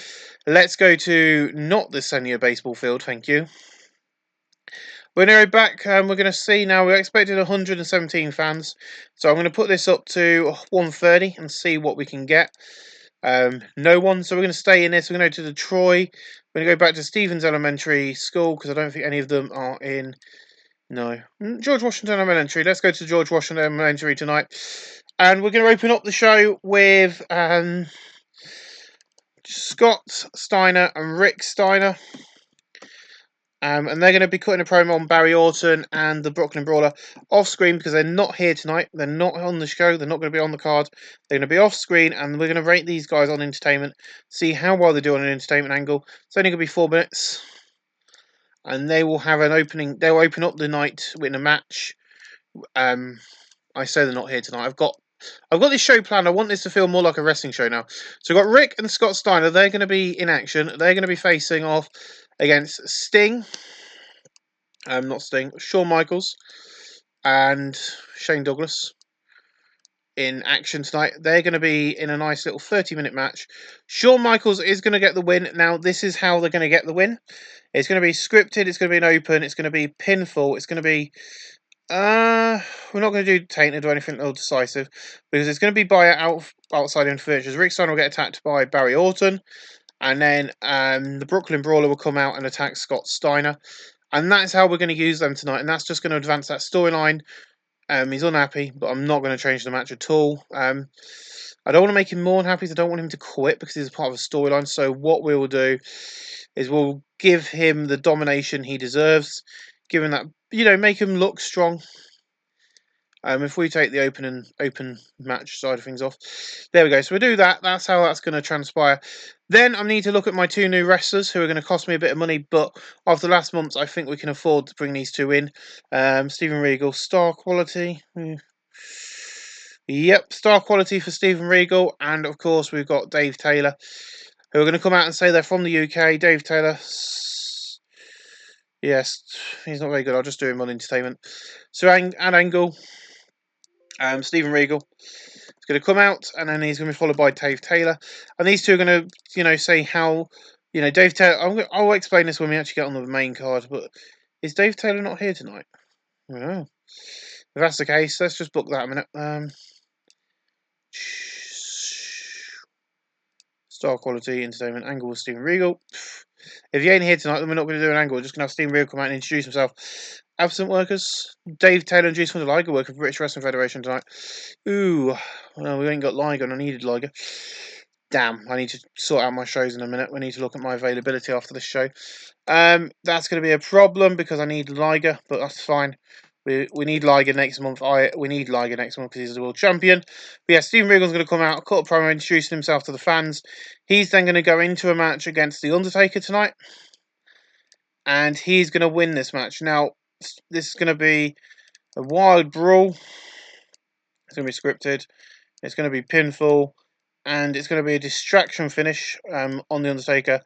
Let's go to not the senior baseball field, thank you. We're going to go back and we're going to see now. We're expecting 117 fans. So I'm going to put this up to 130 and see what we can get. No one. So we're going to stay in this. We're going to go to the Troy. We're going to go back to Stevens Elementary School because I don't think any of them are in. No. George Washington Elementary. Let's go to George Washington Elementary tonight. And we're going to open up the show with Scott Steiner and Rick Steiner. And they're going to be cutting a promo on Barry Orton and the Brooklyn Brawler off screen because they're not here tonight. They're not on the show. They're not going to be on the card. They're going to be off screen, and we're going to rate these guys on entertainment, see how well they do on an entertainment angle. It's only going to be 4 minutes, and they will have an opening. They'll open up the night with a match. I say they're not here tonight. I've got this show planned. I want this to feel more like a wrestling show now. So we've got Rick and Scott Steiner. They're going to be in action. They're going to be facing off against Sting. Not Sting, Shawn Michaels and Shane Douglas in action tonight. They're going to be in a nice little 30-minute match. Shawn Michaels is going to get the win. Now, this is how they're going to get the win. It's going to be scripted. It's going to be an open. It's going to be pinfall. It's going to be... we're not going to do tainted or anything or decisive because it's going to be by outside interference. Rick Steiner will get attacked by Barry Orton, and then the Brooklyn Brawler will come out and attack Scott Steiner. And that's how we're going to use them tonight. And that's just going to advance that storyline. He's unhappy, but I'm not going to change the match at all. I don't want to make him more unhappy. I don't want him to quit because he's part of a storyline. So what we will do is we'll give him the domination he deserves. Give him that, make him look strong. If we take the open match side of things off. There we go. So we'll do that. That's how that's going to transpire. Then I need to look at my 2 new wrestlers who are going to cost me a bit of money, but after last month, I think we can afford to bring these 2 in. Steven Regal, star quality. Yep, star quality for Steven Regal. And of course, we've got Dave Taylor, who are going to come out and say they're from the UK. Dave Taylor. Yes, he's not very good. I'll just do him on entertainment. So, Angle. Steven Regal is going to come out, and then he's going to be followed by Dave Taylor. And these 2 are going to, say how, Dave Taylor. I'll explain this when we actually get on the main card. But is Dave Taylor not here tonight? I don't know. If that's the case, let's just book that a minute. Star quality, entertainment, angle with Steven Regal. If he ain't here tonight, then we're not going to do an angle. We're just going to have Steven Regal come out and introduce himself. Absent workers. Dave Taylor and Juice from the Liger work for British Wrestling Federation tonight. Ooh, well, we ain't got Liger and I needed Liger. Damn, I need to sort out my shows in a minute. We need to look at my availability after this show. That's going to be a problem because I need Liger, but that's fine. We need Liger next month. We need Liger next month because he's the world champion. But yeah, Steven Regal's going to come out, cut a promo, introducing himself to the fans. He's then going to go into a match against The Undertaker tonight. And he's going to win this match. Now, this is going to be a wild brawl. It's going to be scripted. It's going to be pinfall. And it's going to be a distraction finish on The Undertaker.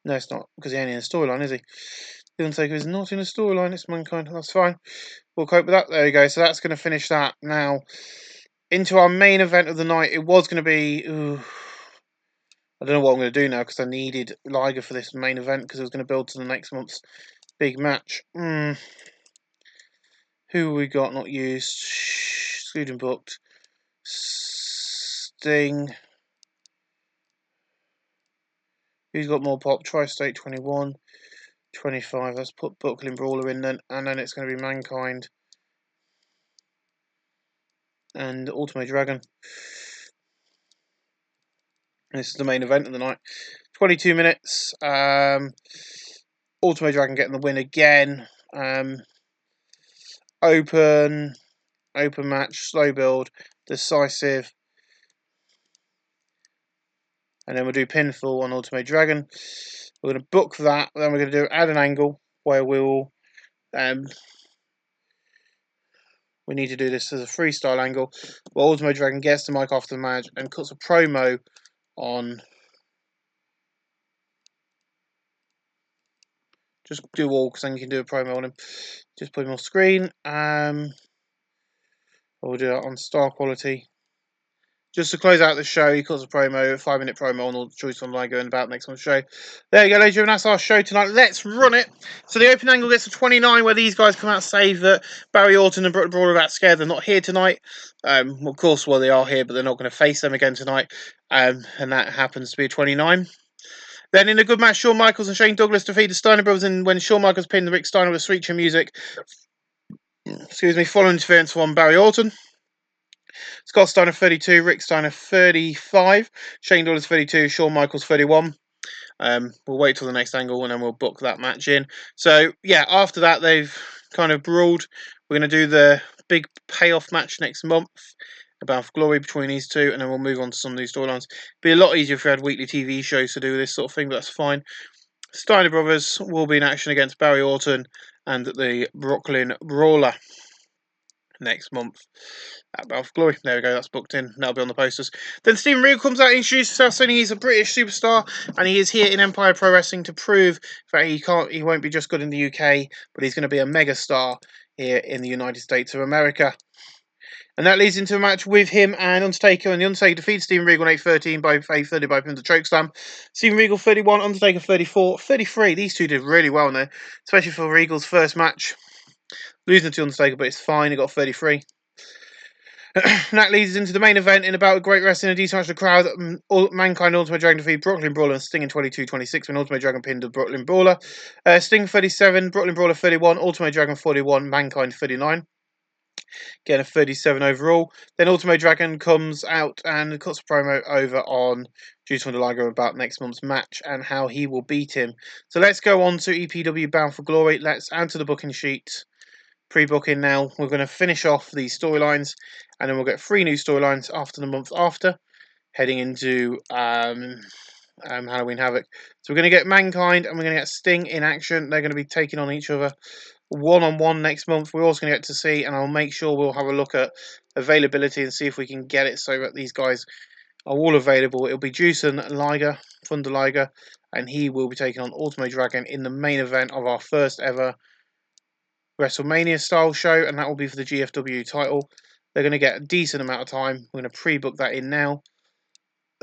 No, it's not, because he ain't in a storyline, is he? The Undertaker is not in a storyline, it's Mankind. That's fine. We'll cope with that. There we go. So that's going to finish that. Now, into our main event of the night. It was going to be... I don't know what I'm going to do now because I needed Liger for this main event because it was going to build to the next month's big match. Who we got not used? Excluding booked. Sting. Who's got more pop? Tri-State 21. 25. Let's put Brooklyn Brawler in then. And then it's going to be Mankind. And Ultimate Dragon. This is the main event of the night. 22 minutes. Ultimate Dragon getting the win again. Open match, slow build, decisive. And then we'll do pinfall on Ultimate Dragon. We're going to book that. Then we're going to add an angle where we'll we need to do this as a freestyle angle. Well, Ultimo Dragon gets the mic after the match and cuts a promo on. Just do all, because then you can do a promo on him. Just put him on screen. We'll do that on star quality. Just to close out the show, he cuts a promo, 5-minute promo on all the choice online going about next month's show. There you go, ladies and gentlemen, that's our show tonight. Let's run it. So the open angle gets to 29, where these guys come out and say that Barry Orton and Brooklyn Brawler are about scared they're not here tonight. Of course, well, they are here, but they're not going to face them again tonight. And that happens to be a 29. Then in a good match, Shawn Michaels and Shane Douglas defeat the Steiner Brothers, and when Shawn Michaels pinned Rick Steiner with sweet chin music, following interference from Barry Orton. Scott Steiner 32, Rick Steiner 35, Shane Douglas 32, Shawn Michaels 31. We'll wait till the next angle and then we'll book that match in. So yeah, after that they've kind of brawled. We're going to do the big payoff match next month, about glory between these two, and then we'll move on to some of these storylines. Be a lot easier if we had weekly TV shows to do this sort of thing, but that's fine. Steiner Brothers will be in action against Barry Orton and the Brooklyn Brawler next month at Battle for Glory. There we go, that's booked in. That'll be on the posters. Then Steven Regal comes out and introduces himself, saying he's a British superstar and he is here in Empire Pro Wrestling to prove that he won't be just good in the UK, but he's going to be a mega star here in the United States of America. And that leads into a match with him and Undertaker, and the Undertaker defeats Steven Regal on 8-13 by 8-30 by pin to chokeslam. Steven Regal 31, Undertaker 34, 33. These two did really well in there, especially for Regal's first match. Losing to Undertaker, but it's fine. He got 33. That leads into the main event in about great wrestling and decent match of the crowd. Mankind Ultimate Dragon defeat Brooklyn Brawler and Sting in 22-26 when Ultimate Dragon pinned the Brooklyn Brawler. Sting 37, Brooklyn Brawler 31, Ultimate Dragon 41, Mankind 39. Getting a 37 overall. Then Ultimate Dragon comes out and cuts a promo over on Juice WRLD Liger about next month's match and how he will beat him. So let's go on to EPW Bound for Glory. Let's add to the booking sheet. Pre-booking now. We're going to finish off these storylines and then we'll get 3 new storylines after the month after, heading into Halloween Havoc. So we're going to get Mankind and we're going to get Sting in action. They're going to be taking on each other one-on-one next month. We're also going to get to see, and I'll make sure we'll have a look at availability and see if we can get it so that these guys are all available. It'll be Juice and Liger, Thunder Liger, and he will be taking on Ultimate Dragon in the main event of our first ever WrestleMania style show, and that will be for the GFW title. They're going to get a decent amount of time. We're going to pre-book that in now.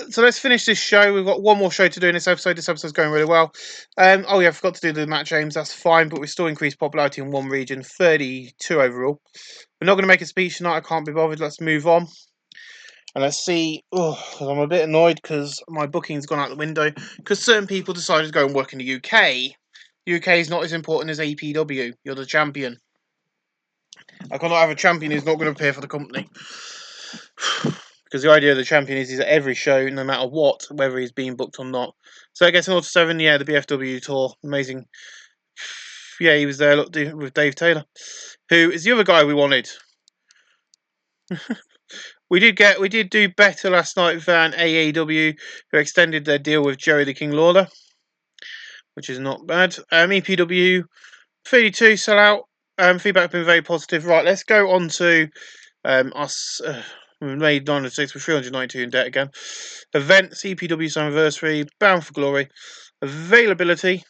So let's finish this show. We've got one more show to do in this episode. This episode's going really well. Oh yeah, I forgot to do the match aims. That's fine, but we still increased popularity in one region, 32 overall. We're not going to make a speech tonight. I can't be bothered. Let's move on. And let's see. Oh, I'm a bit annoyed because my booking's gone out the window because certain people decided to go and work in the UK. UK is not as important as EPW. You're the champion. I cannot have a champion who's not going to appear for the company. Because the idea of the champion is he's at every show, no matter what, whether he's being booked or not. So I guess in order 7, yeah, the BFW tour, amazing. Yeah, he was there with Dave Taylor, who is the other guy we wanted. We did do better last night than AEW, who extended their deal with Jerry the King Lawler, which is not bad. EPW 32 sellout. Feedback has been very positive. Right, let's go on to us. We made 906 with 392 in debt again. Events, EPW's anniversary, Bound for Glory, availability.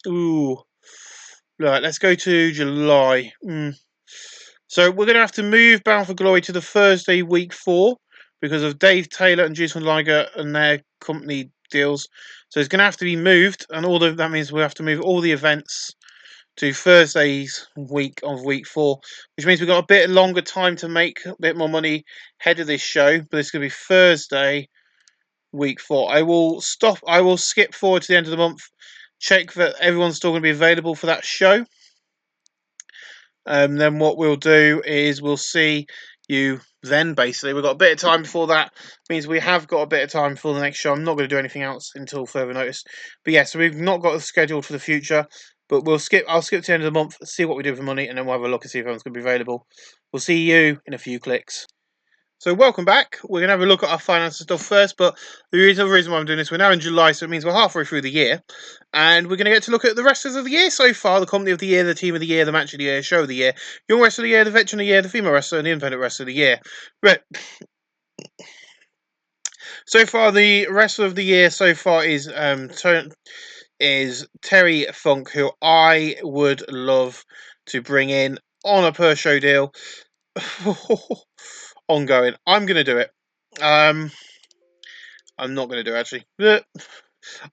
Ooh, right. Let's go to July. So we're going to have to move Bound for Glory to the Thursday, week 4, because of Dave Taylor and Juice WRLD Liger and their company deals. So it's going to have to be moved, and that means we have to move all the events to Thursday's week of week 4, which means we've got a bit longer time to make a bit more money ahead of this show. But it's going to be Thursday, week 4. I will skip forward to the end of the month, check that everyone's still going to be available for that show. Then what we'll do is we'll see you then, basically. We've got a bit of time before that. Means we have got a bit of time before the next show. I'm not going to do anything else until further notice. But yeah, so we've not got a schedule for the future. But I'll skip to the end of the month, see what we do for money, and then we'll have a look and see if everyone's going to be available. We'll see you in a few clicks. So welcome back. We're going to have a look at our finances stuff first, but the other reason why I'm doing this, we're now in July, so it means we're halfway through the year, and we're going to get to look at the wrestlers of the year so far: the company of the year, the team of the year, the match of the year, show of the year, young wrestler of the year, the veteran of the year, the female wrestler, and the independent wrestler of the year. Right. So far, the wrestler of the year so far is Terry Funk, who I would love to bring in on a per show deal. Ongoing. I'm going to do it. I'm not going to do it, actually.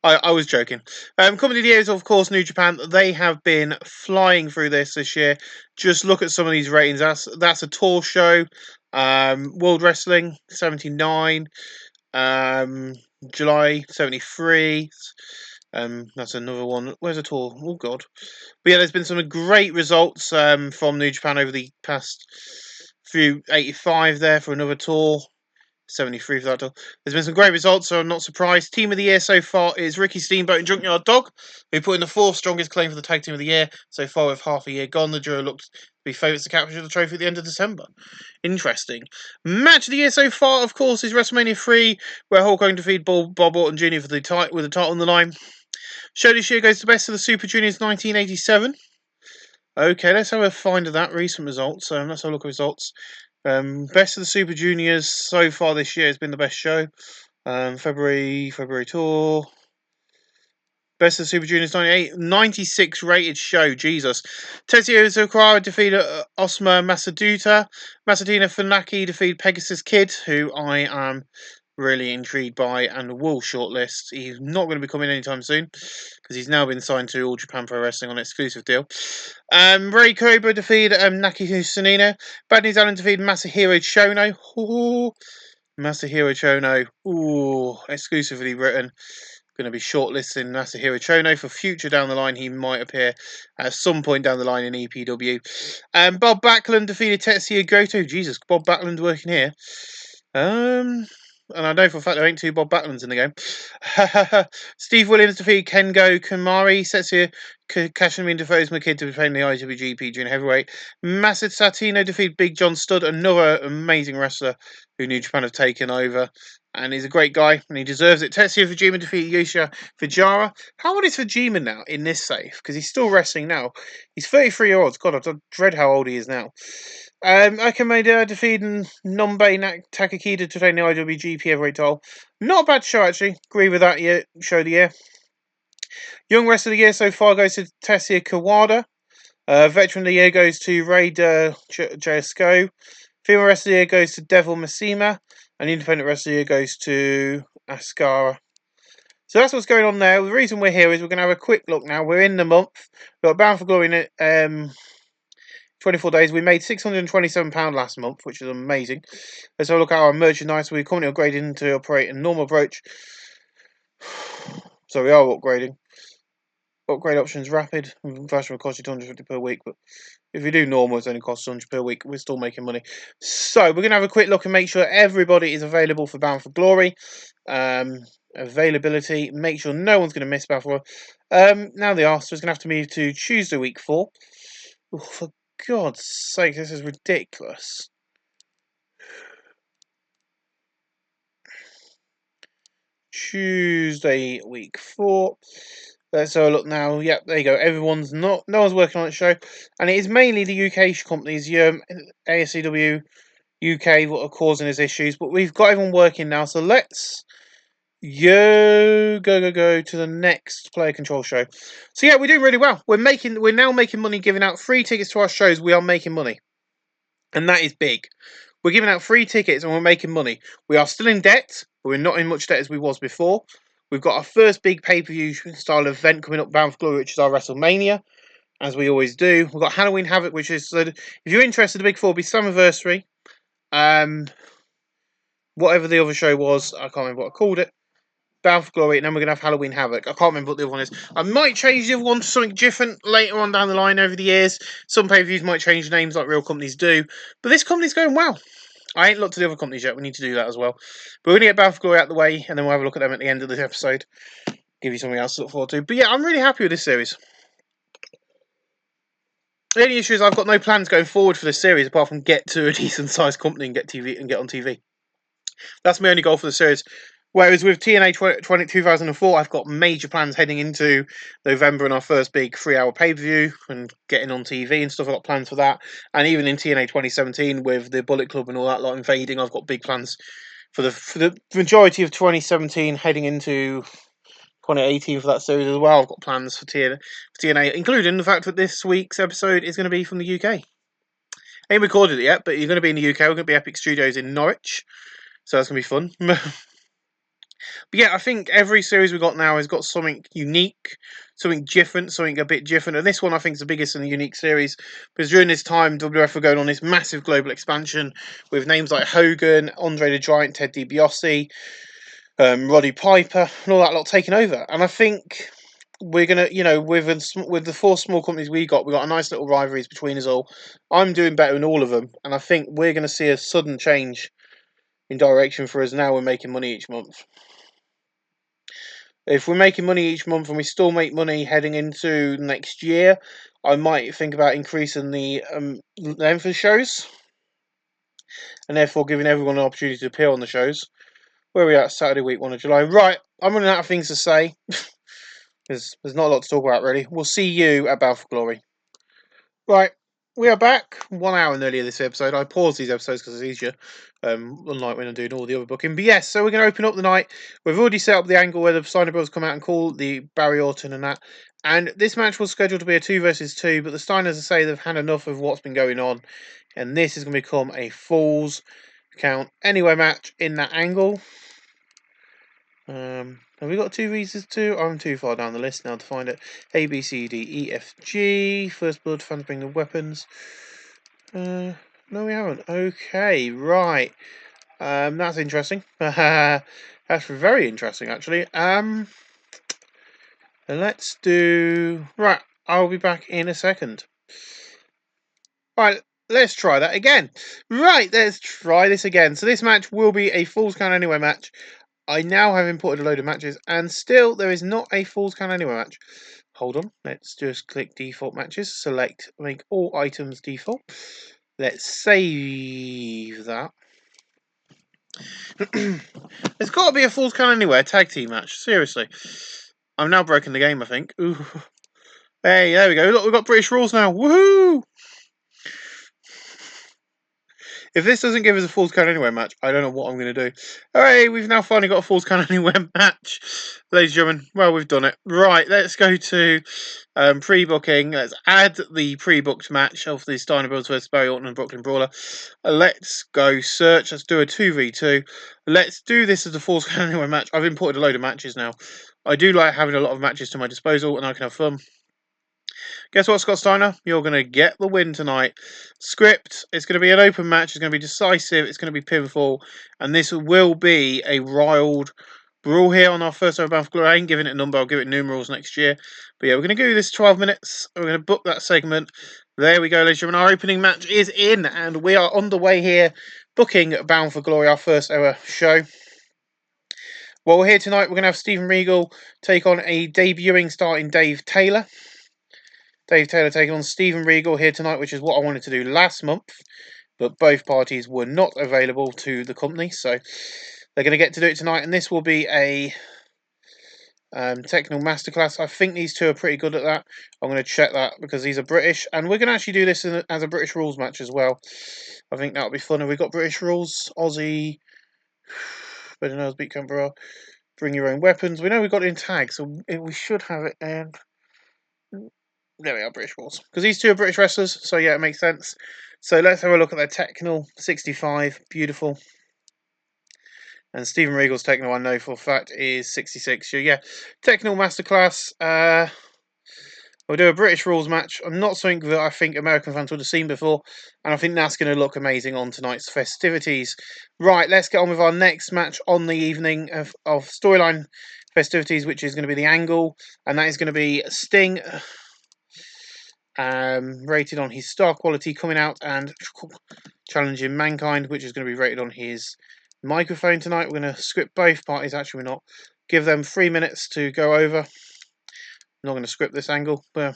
I was joking. Company of the year is, of course, New Japan. They have been flying through this year. Just look at some of these ratings. That's a tour show. World Wrestling 79. July 73. That's another one. Where's a tour? Oh God. But yeah, there's been some great results from New Japan over the past few. 85 there for another tour. 73 for that tour. There's been some great results, so I'm not surprised. Team of the year so far is Ricky Steamboat and Junkyard Dog, who put in the fourth strongest claim for the tag team of the year so far with half a year gone. The duo looked to be favourites to capture the trophy at the end of December. Interesting. Match of the year so far, of course, is WrestleMania 3, where Hulk Hogan defeated Bob Orton Jr. for the with the title on the line. Show this year goes to Best of the Super Juniors 1987. Okay, let's have a find of that. Recent results. Let's have a look at results. Best of the Super Juniors so far this year has been the best show. February tour. Best of the Super Juniors 96 rated show. Jesus. Tetsuya Zakara defeated Osama Masaduta. Masadina Funaki defeated Pegasus Kid, who I am really intrigued by and will shortlist. He's not going to be coming anytime soon because he's now been signed to All Japan Pro Wrestling on an exclusive deal. Ray Cobra defeated Naki Sanino. Bad News Allen defeated Masahiro Chono. Ooh, Masahiro Chono. Ooh, exclusively written. Going to be shortlisting Masahiro Chono for future down the line. He might appear at some point down the line in EPW. Bob Backlund defeated Tetsuya Goto. Jesus, Bob Backlund working here. And I know for a fact there ain't two Bob Backlunds in the game. Steve Williams defeated Kengo Kamari. Setsuya Kashimin defeats McKidd to defend the IWGP Junior Heavyweight. Masid Satino defeated Big John Studd, another amazing wrestler who New Japan have taken over. And he's a great guy, and he deserves it. Tetsuya Fujima defeated Yosha Fujara. How old is Fujima now in this safe? Because he's still wrestling now. He's 33 years old. God, I dread how old he is now. Akameda defeating Nombe Takakida to defend the IWGP Heavyweight title. Not a bad show, actually. Agree with that show of the year. Young Wrestler of the Year so far goes to Tetsuya Kawada. Veteran of the Year goes to Raid JSCO. Female Wrestler of the Year goes to Devil Masima. And Independent Wrestler of the Year goes to Ascara. So that's what's going on there. The reason we're here is we're going to have a quick look now. We're in the month. We've got Bound for Glory in it. 24 days. We made £627 last month, which is amazing. Let's have a look at our merchandise. We're currently upgrading to operate a normal approach. So we are upgrading. Upgrade options rapid. Fashion will cost you $250 per week, but if you do normal, it's only costs $100 per week. We're still making money. So we're going to have a quick look and make sure everybody is available for Bound for Glory. Availability. Make sure no one's going to miss Bound for Glory. Now they are, so it's going to have to move to Tuesday week 4. Oh, for God's sake, this is ridiculous. Tuesday week 4. Let's have a look now. Yep, there you go. No one's working on the show, and it is mainly the UK companies, ASCW UK, what are causing us issues. But we've got everyone working now, so let's go to the next player control show. So yeah, we're doing really well. We're now making money giving out free tickets to our shows. We are making money, and that is big. We're giving out free tickets and we're making money. We are still in debt, but we're not in much debt as we was before. We've got our first big pay-per-view style event coming up, Bound for Glory, which is our WrestleMania, as we always do. We've got Halloween Havoc, which is, if you're interested, the Big 4 will be Slammiversary. Whatever the other show was, I can't remember what I called it. Bound for Glory, and then we're going to have Halloween Havoc. I can't remember what the other one is. I might change the other one to something different later on down the line over the years. Some pay-per-views might change names like real companies do. But this company's going well. I ain't looked at the other companies yet. We need to do that as well. But we're going to get Bound for Glory out of the way, and then we'll have a look at them at the end of this episode. Give you something else to look forward to. But yeah, I'm really happy with this series. The only issue is I've got no plans going forward for this series apart from get to a decent sized company and get on TV. That's my only goal for the series. Whereas with TNA 2004, I've got major plans heading into November and our first big 3-hour pay-per-view and getting on TV and stuff. I've got plans for that. And even in TNA 2017 with the Bullet Club and all that lot invading, I've got big plans for the majority of 2017 heading into 2018 for that series as well. I've got plans for TNA, including the fact that this week's episode is going to be from the UK. I ain't recorded it yet, but you're going to be in the UK. We're going to be Epic Studios in Norwich. So that's going to be fun. But yeah, I think every series we've got now has got something unique, something different, something a bit different. And this one I think is the biggest and unique series because during this time, WWF were going on this massive global expansion with names like Hogan, Andre the Giant, Ted DiBiase, Roddy Piper, and all that lot taking over. And I think we're gonna, with the 4 small companies we got a nice little rivalries between us all. I'm doing better in all of them, and I think we're gonna see a sudden change in direction for us now. We're making money each month. If we're making money each month and we still make money heading into next year, I might think about increasing the length of shows and therefore giving everyone an opportunity to appear on the shows. Where are we at? Saturday week 1 of July. Right, I'm running out of things to say. There's not a lot to talk about really. We'll see you at Bound for Glory. Right, we are back. 1 hour nearly of this episode. I pause these episodes because it's easier, unlike when I'm doing all the other booking. But yes, so we're going to open up the night. We've already set up the angle where the Steiner Brothers come out and call the Barry Orton and that. And this match was scheduled to be a 2 versus 2, but the Steiners say they've had enough of what's been going on, and this is going to become a Falls Count Anywhere match in that angle. Have we got 2 versus 2? I'm too far down the list now to find it. A, B, C, D, E, F, G. First blood, fans bring the weapons. No, we haven't. Okay, right. That's interesting. That's very interesting, actually. Let's do... Right, I'll be back in a second. Right, let's try that again. Right, let's try this again. So this match will be a Falls Count Anywhere match. I now have imported a load of matches, and still there is not a Falls Count Anywhere match. Hold on, let's just click default matches, select, make all items default. Let's save that. There's got to be a Falls Count Anywhere tag team match, seriously. I'm now broken the game, I think. Ooh. Hey, there we go. Look, we've got British rules now. Woohoo! If this doesn't give us a Falls Count Anywhere match, I don't know what I'm going to do. Hey, we've now finally got a Falls Count Anywhere match. Ladies and gentlemen, well, we've done it. Right, let's go to pre-booking. Let's add the pre-booked match of the Steiner Brothers vs. Barry Orton and Brooklyn Brawler. Let's go search. Let's do a 2v2. Let's do this as a Falls Count Anywhere match. I've imported a load of matches now. I do like having a lot of matches to my disposal, and I can have fun. Guess what, Scott Steiner? You're going to get the win tonight. Script, it's going to be an open match. It's going to be decisive. It's going to be pinfall. And this will be a riled brawl here on our first ever Bound for Glory. I ain't giving it a number. I'll give it numerals next year. But yeah, we're going to do this 12 minutes. We're going to book that segment. There we go, ladies and gentlemen. Our opening match is in. And we are on the way here booking Bound for Glory, our first ever show. Well, we're here tonight. We're going to have Steven Regal take on a debuting starting Dave Taylor. Dave Taylor taking on Steven Regal here tonight, which is what I wanted to do last month, but both parties were not available to the company, so they're going to get to do it tonight, and this will be a technical masterclass. I think these two are pretty good at that. I'm going to check that because these are British, and we're going to actually do this as a British rules match as well. I think that'll be fun. Have we got British rules? Aussie, better known as Beat Emperor. Bring your own weapons. We know we've got it in tag, so we should have it. And there we are, British rules. Because these two are British wrestlers, so yeah, it makes sense. So let's have a look at their technical. 65, beautiful. And Steven Regal's technical, I know for a fact, is 66. So yeah, technical masterclass. We'll do a British rules match. Not something that I think American fans would have seen before, and I think that's going to look amazing on tonight's festivities. Right, let's get on with our next match on the evening of storyline festivities, which is going to be the Angle, and that is going to be Sting. Rated on his star quality, coming out and challenging Mankind, which is going to be rated on his microphone tonight. We're going to script both parties. Actually, we're not. Give them 3 minutes to go over. I'm not going to script this angle, but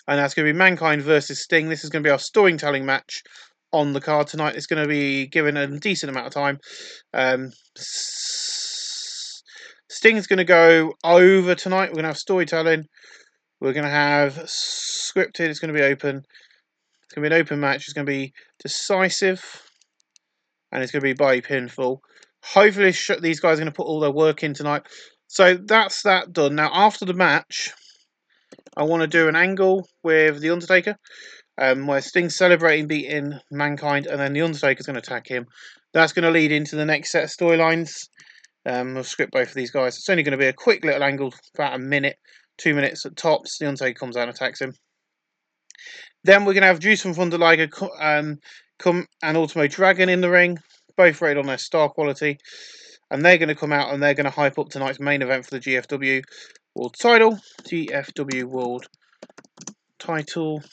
and that's going to be Mankind versus Sting. This is going to be our storytelling match on the card tonight. It's going to be given a decent amount of time. Sting's going to go over tonight. We're going to have storytelling. We're going to have scripted. It's going to be open. It's going to be an open match. It's going to be decisive, and it's going to be by pinfall. Hopefully, these guys are going to put all their work in tonight. So that's that done. Now, after the match, I want to do an angle with The Undertaker, where Sting's celebrating beating Mankind, and then The Undertaker's going to attack him. That's going to lead into the next set of storylines. We'll script both of these guys. It's only going to be a quick little angle, about a minute, 2 minutes at tops. The Undertaker comes out and attacks him. Then we're going to have Juice from Thunder Liger come and Ultimo Dragon in the ring, both rated on their star quality. And they're going to come out and they're going to hype up tonight's main event for the GFW World Title. GFW World Title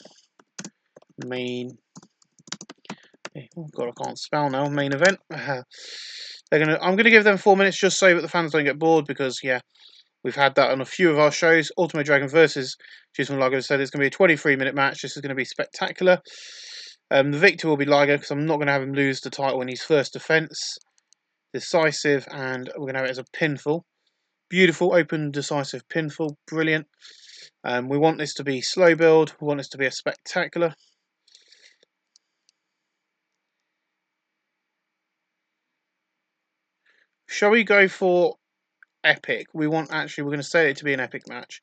main. Oh God, I can't spell now. Main event. I'm going to give them 4 minutes just so that the fans don't get bored, because yeah, we've had that on a few of our shows. Ultimo Dragon versus Jason Liger said it's going to be a 23-minute match. This is going to be spectacular. The victor will be Liger, because I'm not going to have him lose the title in his first defense. Decisive, and we're going to have it as a pinfall. Beautiful, open, decisive pinfall. Brilliant. We want this to be slow build. We want this to be a spectacular. Shall we go for epic? We're going to say it to be an epic match.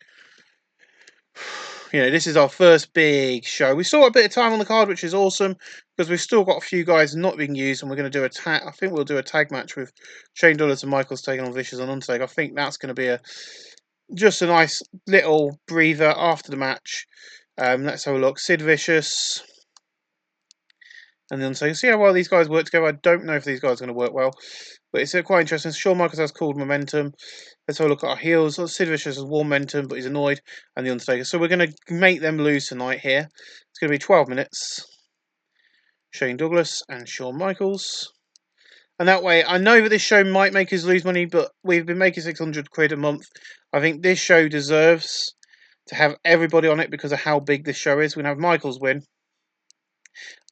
You know, this is our first big show. We still got a bit of time on the card, which is awesome, because we've still got a few guys not being used, and we're going to do a tag. I think we'll do a tag match with Shane Douglas and Michaels taking on Vicious and Undertaker. I think that's going to be just a nice little breather after the match. Let's have a look. Sid Vicious and the Undertaker. See how well these guys work together. I don't know if these guys are going to work well, but it's quite interesting. Shawn Michaels has called momentum. Let's have a look at our heels. Sid Vicious has warm momentum, but he's annoyed, and the Undertaker. So we're going to make them lose tonight here. It's going to be 12 minutes. Shane Douglas and Shawn Michaels. And that way, I know that this show might make us lose money, but we've been making 600 quid a month. I think this show deserves to have everybody on it because of how big this show is. We're going to have Michaels win.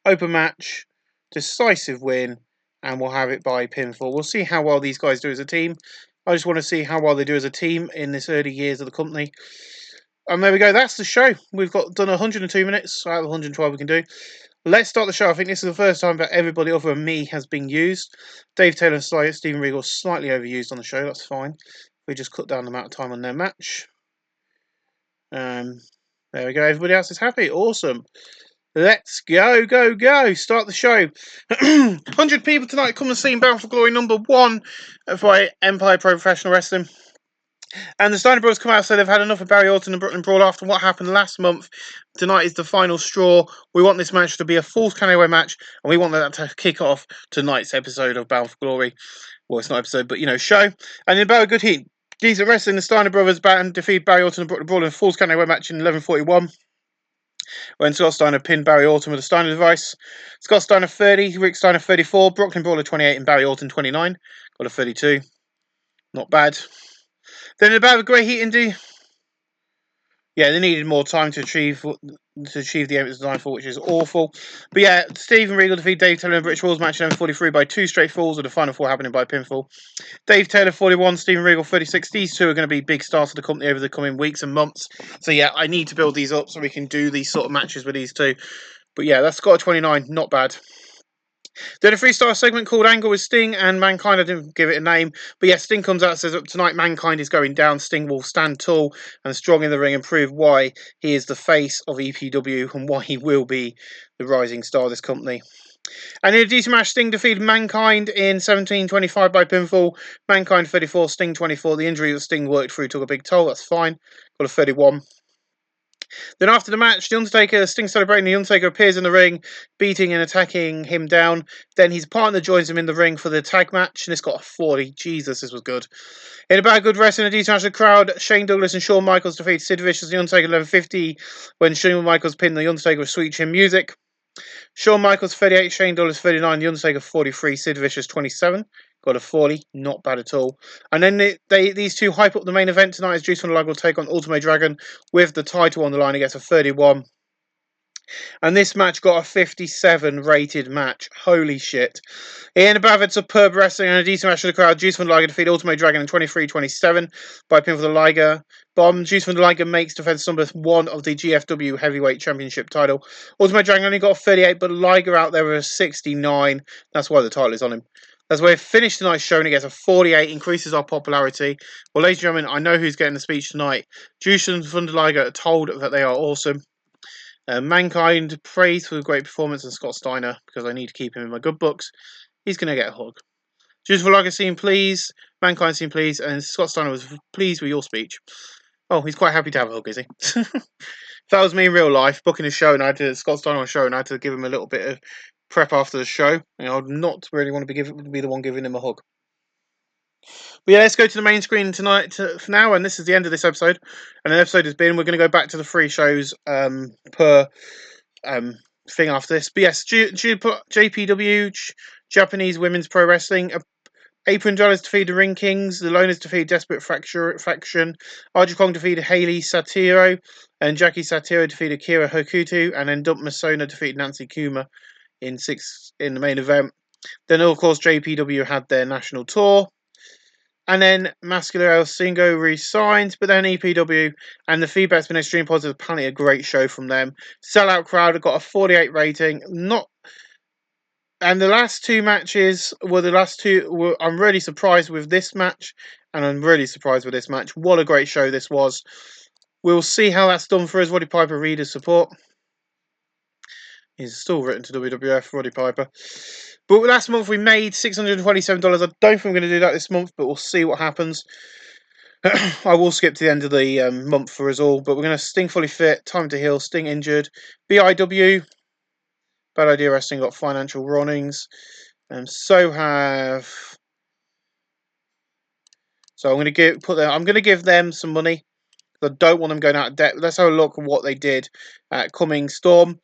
Open match. Decisive win. And we'll have it by pinfall. We'll see how well these guys do as a team. I just want to see how well they do as a team in this early years of the company. And there we go. That's the show. We've done 102 minutes out of the 112 we can do. Let's start the show. I think this is the first time that everybody other than me has been used. Dave Taylor and Steven Regal slightly overused on the show. That's fine. We just cut down the amount of time on their match. There we go. Everybody else is happy. Awesome. Let's go, go, go. Start the show. 100 people tonight come and see Bound for Glory #1 by Empire Pro Professional Wrestling. And the Steiner Brothers come out and say they've had enough of Barry Orton and Brooklyn Brawl after what happened last month. Tonight is the final straw. We want this match to be a Falls Count Anywhere match, and we want that to kick off tonight's episode of Bound for Glory. Well, it's not episode, but, show. And in about a good heat, these are wrestling the Steiner Brothers and defeat Barry Orton and Brooklyn Brawl in a Falls Count Anywhere match in 11:41. When Scott Steiner pinned Barry Orton with a Steiner device. Scott Steiner 30, Rick Steiner 34, Brooklyn Brawler 28, and Barry Orton 29. Got a 32. Not bad. Then about a great heat indeed. Yeah, they needed more time to achieve the aim it was designed for, which is awful. But yeah, Steven Regal defeated Dave Taylor in British Rules match in 43 by 2 straight falls, with the final 4 happening by pinfall. Dave Taylor 41, Steven Regal 36. These two are going to be big stars of the company over the coming weeks and months. So yeah, I need to build these up so we can do these sort of matches with these two. But yeah, that's got a 29, not bad. Then a 3-star segment called Angle with Sting and Mankind. I didn't give it a name. But yeah, Sting comes out and says tonight Mankind is going down. Sting will stand tall and strong in the ring and prove why he is the face of EPW and why he will be the rising star of this company. And in a decent match, Sting defeated Mankind in 17:25 by pinfall. Mankind 34, Sting 24. The injury that Sting worked through took a big toll. That's fine. Got a 31. Then after the match, Sting celebrating, the Undertaker appears in the ring, beating and attacking him down. Then his partner joins him in the ring for the tag match, and it's got a 40. Jesus, this was good. In a bad good wrestling, a decent match of the crowd, Shane Douglas and Shawn Michaels defeat Sid Vicious and the Undertaker 11:50 when Shawn Michaels pinned the Undertaker with Sweet Chin Music. Shawn Michaels 38, Shane Douglas 39, the Undertaker 43, Sid Vicious 27. got a 40, not bad at all. And then these two hype up the main event tonight as Juice from the Lag will take on Ultimate Dragon with the title on the line against a 31. And this match got a 57 rated match. Holy shit. Ian Bavard, superb wrestling and a decent match for the crowd. Juice from the Liger defeat Ultimate Dragon in 23-27 by pin for the Liger. Bomb. Juice from the Liger makes defense number 1 of the GFW Heavyweight Championship title. Ultimate Dragon only got a 38, but Liger out there with a 69. That's why the title is on him. That's where we finished tonight's show and it gets a 48, increases our popularity. Well, ladies and gentlemen, I know who's getting the speech tonight. Juice from the Liger are told that they are awesome. Mankind praised for a great performance, and Scott Steiner, because I need to keep him in my good books, he's going to get a hug. Juice for Lager seemed pleased, Mankind seemed pleased, and Scott Steiner was pleased with your speech. Oh, he's quite happy to have a hug, is he? If that was me in real life, booking a show, and I had to, Scott Steiner on a show, and I had to give him a little bit of prep after the show, and I'd not really want to be the one giving him a hug. But yeah, let's go to the main screen tonight for now, and this is the end of this episode. And the episode has been, we're going to go back to the 3 shows per thing after this. But yes, JPW, Japanese Women's Pro Wrestling. Apron Dwellers defeated the Ring Kings. The Loners defeated Desperate Faction. Aja Kong defeated Hayley Satiro. And Jackie Satiro defeated Kira Hokuto. And then Dump Masona defeated Nancy Kuma in the main event. Then, of course, JPW had their national tour. And then Muscular El Singo re-signed, but then EPW, and the feedback's been extremely positive. Apparently a great show from them. Sellout crowd have got a 48 rating. And the last 2 matches were the last 2. I'm really surprised with this match, and I'm really surprised with this match. What a great show this was. We'll see how that's done for us. Roddy Piper reader support. He's still written to WWF, Roddy Piper. But last month we made $627. I don't think I'm going to do that this month, but we'll see what happens. I will skip to the end of the month for us all, but we're going to Sting fully fit, Time to heal, Sting injured, BIW, Bad Idea Wrestling got financial runnings, and so have. So I'm going to give them some money. I don't want them going out of debt. Let's have a look at what they did at Coming Storm.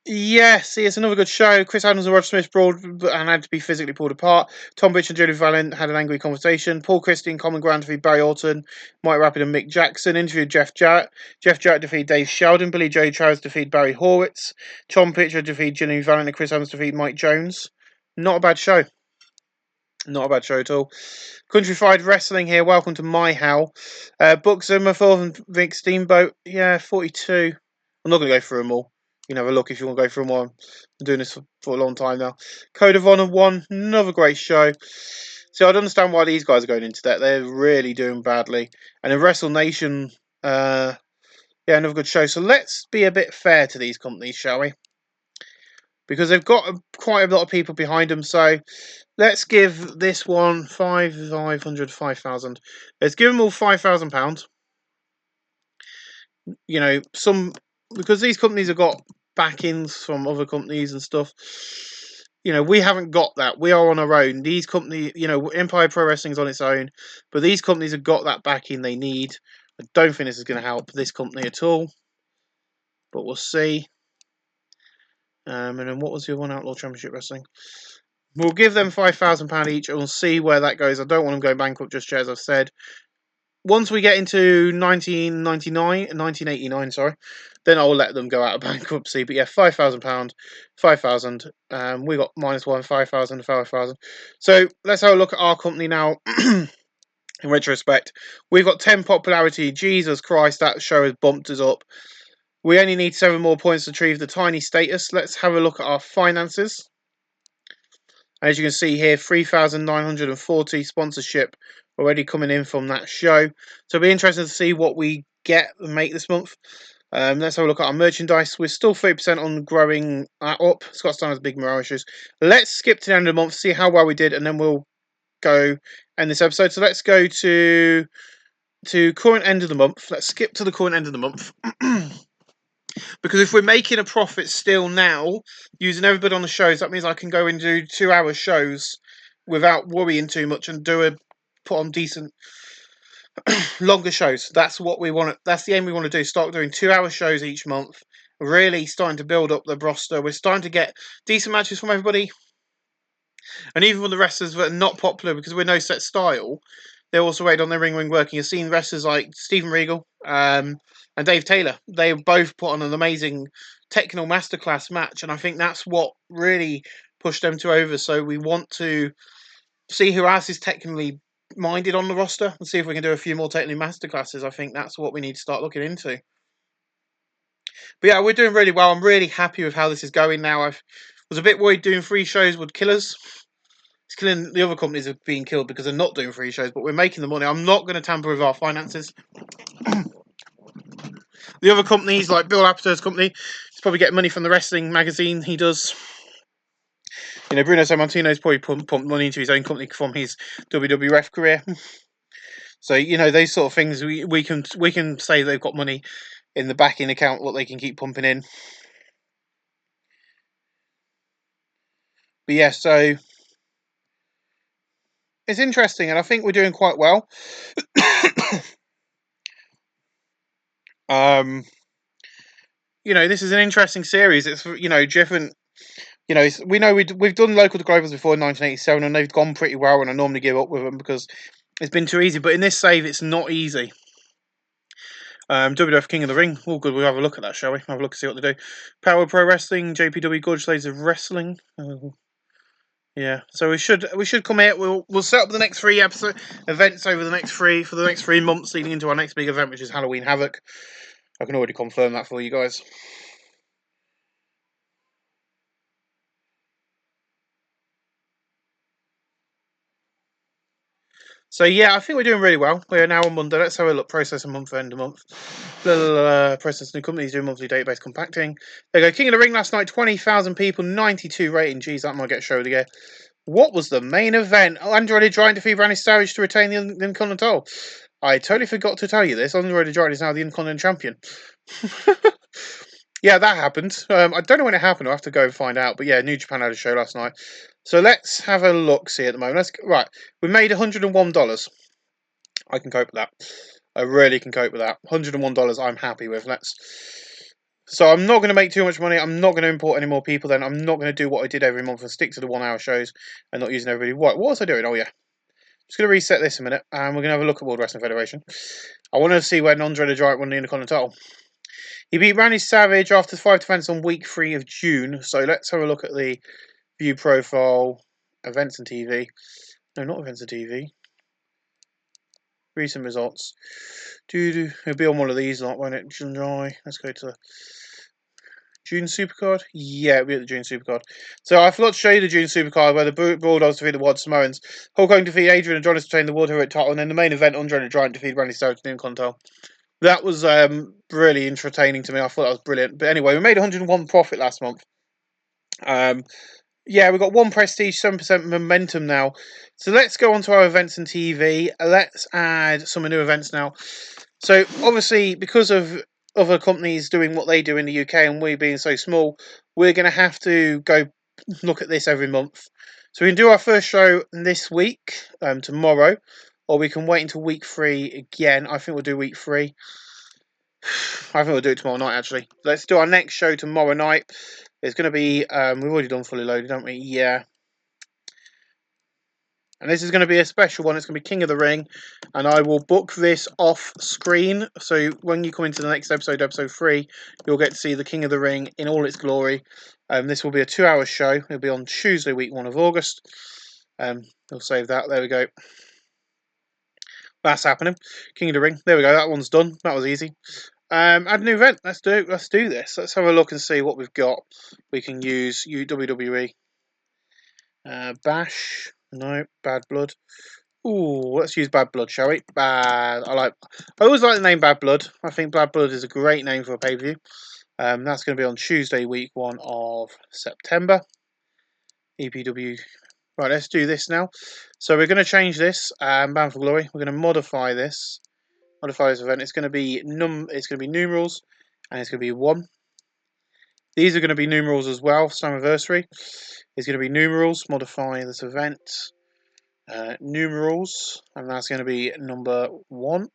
Yes, it's another good show. Chris Adams and Roger Smith brawled and had to be physically pulled apart. Tom Bridge and Julie Valiant had an angry conversation. Paul Christie in Common Ground defeated Barry Orton. Mike Rapid and Mick Jackson interviewed Jeff Jarrett. Jeff Jarrett defeated Dave Sheldon. Billy Joe Chaz defeated Barry Horwitz. Tom Pitcher defeated Julie Valiant and Chris Adams defeated Mike Jones. Not a bad show. Not a bad show at all. Country Fried Wrestling here. Welcome to my hell. Book Zimmerthorpe and Vic Steamboat. Yeah, 42. I'm not going to go through them all. You can have a look if you want to go through them all. I'm doing this for a long time now. Code of Honor 1. Another great show. So I don't understand why these guys are going into that. They're really doing badly. And in Wrestle Nation, yeah, another good show. So let's be a bit fair to these companies, shall we? Because they've got quite a lot of people behind them. So let's give this one 5,000. Let's give them all £5,000. You know, because these companies have got backings from other companies and stuff. You know, we haven't got that. We are on our own. These companies, you know, Empire Pro Wrestling's on its own, but these companies have got that backing they need. I don't think this is going to help this company at all, but we'll see. And then what was the other one? Outlaw Championship Wrestling. We'll give them £5,000 each, and we'll see where that goes. I don't want them going bankrupt just yet, as I've said. Once we get into 1989, then I'll let them go out of bankruptcy. But yeah, £5,000, 5,000. We got -1, 5,000, 5,000. So let's have a look at our company now. In retrospect, we've got 10 popularity. Jesus Christ, that show has bumped us up. We only need 7 more points to achieve the tiny status. Let's have a look at our finances. As you can see here, 3,940 sponsorship already coming in from that show. So it'll be interesting to see what we get and make this month. Let's have a look at our merchandise. We're still 30% on growing up. Scott Steiner's big morale issues. Let's skip to the end of the month, see how well we did, and then we'll go end this episode. So let's go to current end of the month. Let's skip to the current end of the month. Because if we're making a profit still now, using everybody on the shows, that means I can go and do 2-hour shows without worrying too much and put on decent, longer shows. That's what we want. That's the aim we want to do. Start doing 2-hour shows each month. Really starting to build up the roster. We're starting to get decent matches from everybody. And even for the wrestlers that are not popular because we're no set style, they're also rated on their ring working. You've seen wrestlers like Stephen Regal and Dave Taylor. They both put on an amazing technical masterclass match, and I think that's what really pushed them to over. So we want to see who else is technically minded on the roster and see if we can do a few more technically masterclasses. I think that's what we need to start looking into. But yeah, we're doing really well. I'm really happy with how this is going now. I was a bit worried doing free shows would kill us. It's killing the other companies are being killed because they're not doing free shows, but we're making the money. I'm not going to tamper with our finances. The other companies, like Bill Apato's company, he's probably getting money from the wrestling magazine he does. You know, Bruno Sammartino's probably pumped money into his own company from his WWF career. So you know, those sort of things we can say they've got money in the backing account what they can keep pumping in. But yeah, so it's interesting, and I think we're doing quite well. You know, this is an interesting series. It's different. You know, we know we've done local to globals before in 1987, and they've gone pretty well. And I normally give up with them because it's been too easy. But in this save, it's not easy. WWF King of the Ring. Oh, good. We'll have a look at that, shall we? Have a look and see what they do. Power Pro Wrestling, JPW Gorge Slaves of Wrestling. Yeah, so we should come here. We'll set up the next 3 events over the next 3 months leading into our next big event, which is Halloween Havoc. I can already confirm that for you guys. So yeah, I think we're doing really well. We're now on Monday. Let's have a look. Process a month, end a month. Process new companies doing monthly database compacting. There you go. King of the Ring last night, 20,000 people, 92 rating. Geez, that might get showed again. What was the main event? Oh, Andrade trying to defeat Randy Savage to retain the Intercontinental. I totally forgot to tell you this. Andrade Giant is now the Intercontinental Champion. Yeah, that happened. I don't know when it happened. I'll have to go and find out. But yeah, New Japan had a show last night. So let's have a look. See at the moment. Right. We made $101. I can cope with that. I really can cope with that. $101. I'm happy with. So I'm not going to make too much money. I'm not going to import any more people. Then I'm not going to do what I did every month and stick to the 1-hour shows and not using everybody. What was I doing? Oh yeah. Just going to reset this a minute, and we're going to have a look at World Wrestling Federation. I want to see when Andre the Giant won the Intercontinental. He beat Randy Savage after 5 defense on week 3 of June. So let's have a look at the view profile, events and TV. No, not events and TV. Recent results. It'll be on one of these, like, won't it? July. Let's go to June Supercard. Yeah, it'll be at the June Supercard. So I forgot to show you the June Supercard where the Bulldogs defeated the Wild Samoans. Hulk Hogan defeated Adrian and Jonas to retain the World Heavyweight title, and then the main event, Andre the Giant defeated Randy Savage in the Intercontinental. That was really entertaining to me. I thought that was brilliant. But anyway, we made 101 profit last month. Yeah, we've got 1 prestige, 7% momentum now. So let's go on to our events and TV. Let's add some new events now. So obviously, because of other companies doing what they do in the UK and we being so small, we're going to have to go look at this every month. So we can do our first show this week, tomorrow, or we can wait until week 3 again. I think we'll do week 3. I think we'll do it tomorrow night, actually. Let's do our next show tomorrow night. It's going to be, we've already done fully loaded, haven't we? Yeah. And this is going to be a special one. It's going to be King of the Ring. And I will book this off screen. So when you come into the next episode, episode 3, you'll get to see the King of the Ring in all its glory. This will be a 2-hour show. It'll be on Tuesday, week 1 of August. We'll save that. There we go. That's happening. King of the Ring. There we go. That one's done. That was easy. Add a new event. Let's do this. Let's have a look and see what we've got. We can use WWE. Bash. No. Bad Blood. Ooh, let's use Bad Blood, shall we? I always like the name Bad Blood. I think Bad Blood is a great name for a pay-per-view. That's going to be on Tuesday, week 1 of September. EPW. Right, let's do this now. So we're going to change this. Bound for Glory. We're going to modify this. Modify this event. It's going to be numerals, and it's going to be 1. These are going to be numerals as well. Slammiversary is going to be numerals. Modify this event. Numerals, and that's going to be number 1.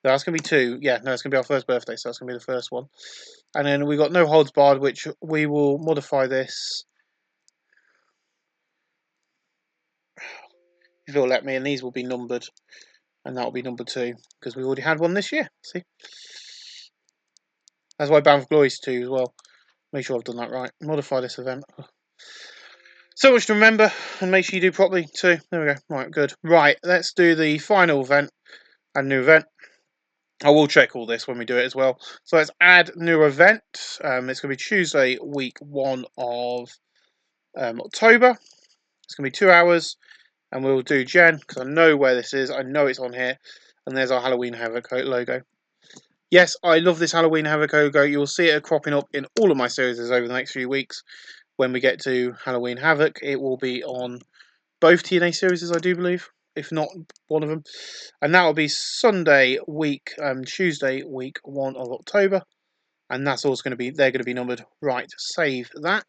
That's going to be 2. Yeah, no, it's going to be our first birthday, so that's going to be the first one. And then we got No Holds Barred, which we will modify this. if it'll let me, and these will be numbered, and that will be number 2 because we already had one this year. See, that's why Bound for Glory's 2 as well. Make sure I've done that right. Modify this event. So much to remember, and make sure you do properly too. There we go. Right, good. Right, let's do the final event and new event. I will check all this when we do it as well. So let's add new event. It's going to be Tuesday, week 1 of October. It's going to be 2 hours, and we'll do Jen because I know where this is. I know it's on here, and there's our Halloween Havoc logo. Yes, I love this Halloween Havoc logo. You'll see it cropping up in all of my series over the next few weeks. When we get to Halloween Havoc, it will be on both TNA series, I do believe, if not one of them. And that will be Tuesday, week 1 of October. And that's also going to be, they're going to be numbered. Right, save that.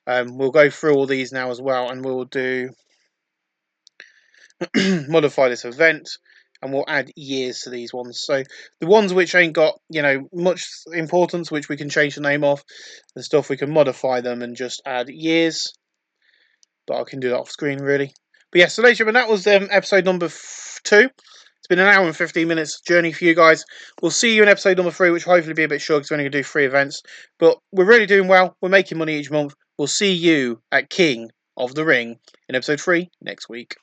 We'll go through all these now as well, and we'll do modify this event, and we'll add years to these ones. So the ones which ain't got, much importance, which we can change the name of and stuff, we can modify them and just add years. But I can do that off screen, really. But yeah, so ladies and gentlemen, that was episode number 2. It's been an hour and 15 minutes journey for you guys. We'll see you in episode number 3, which will hopefully be a bit short because we're only going to do 3 events. But we're really doing well. We're making money each month. We'll see you at King of the Ring in episode 3 next week.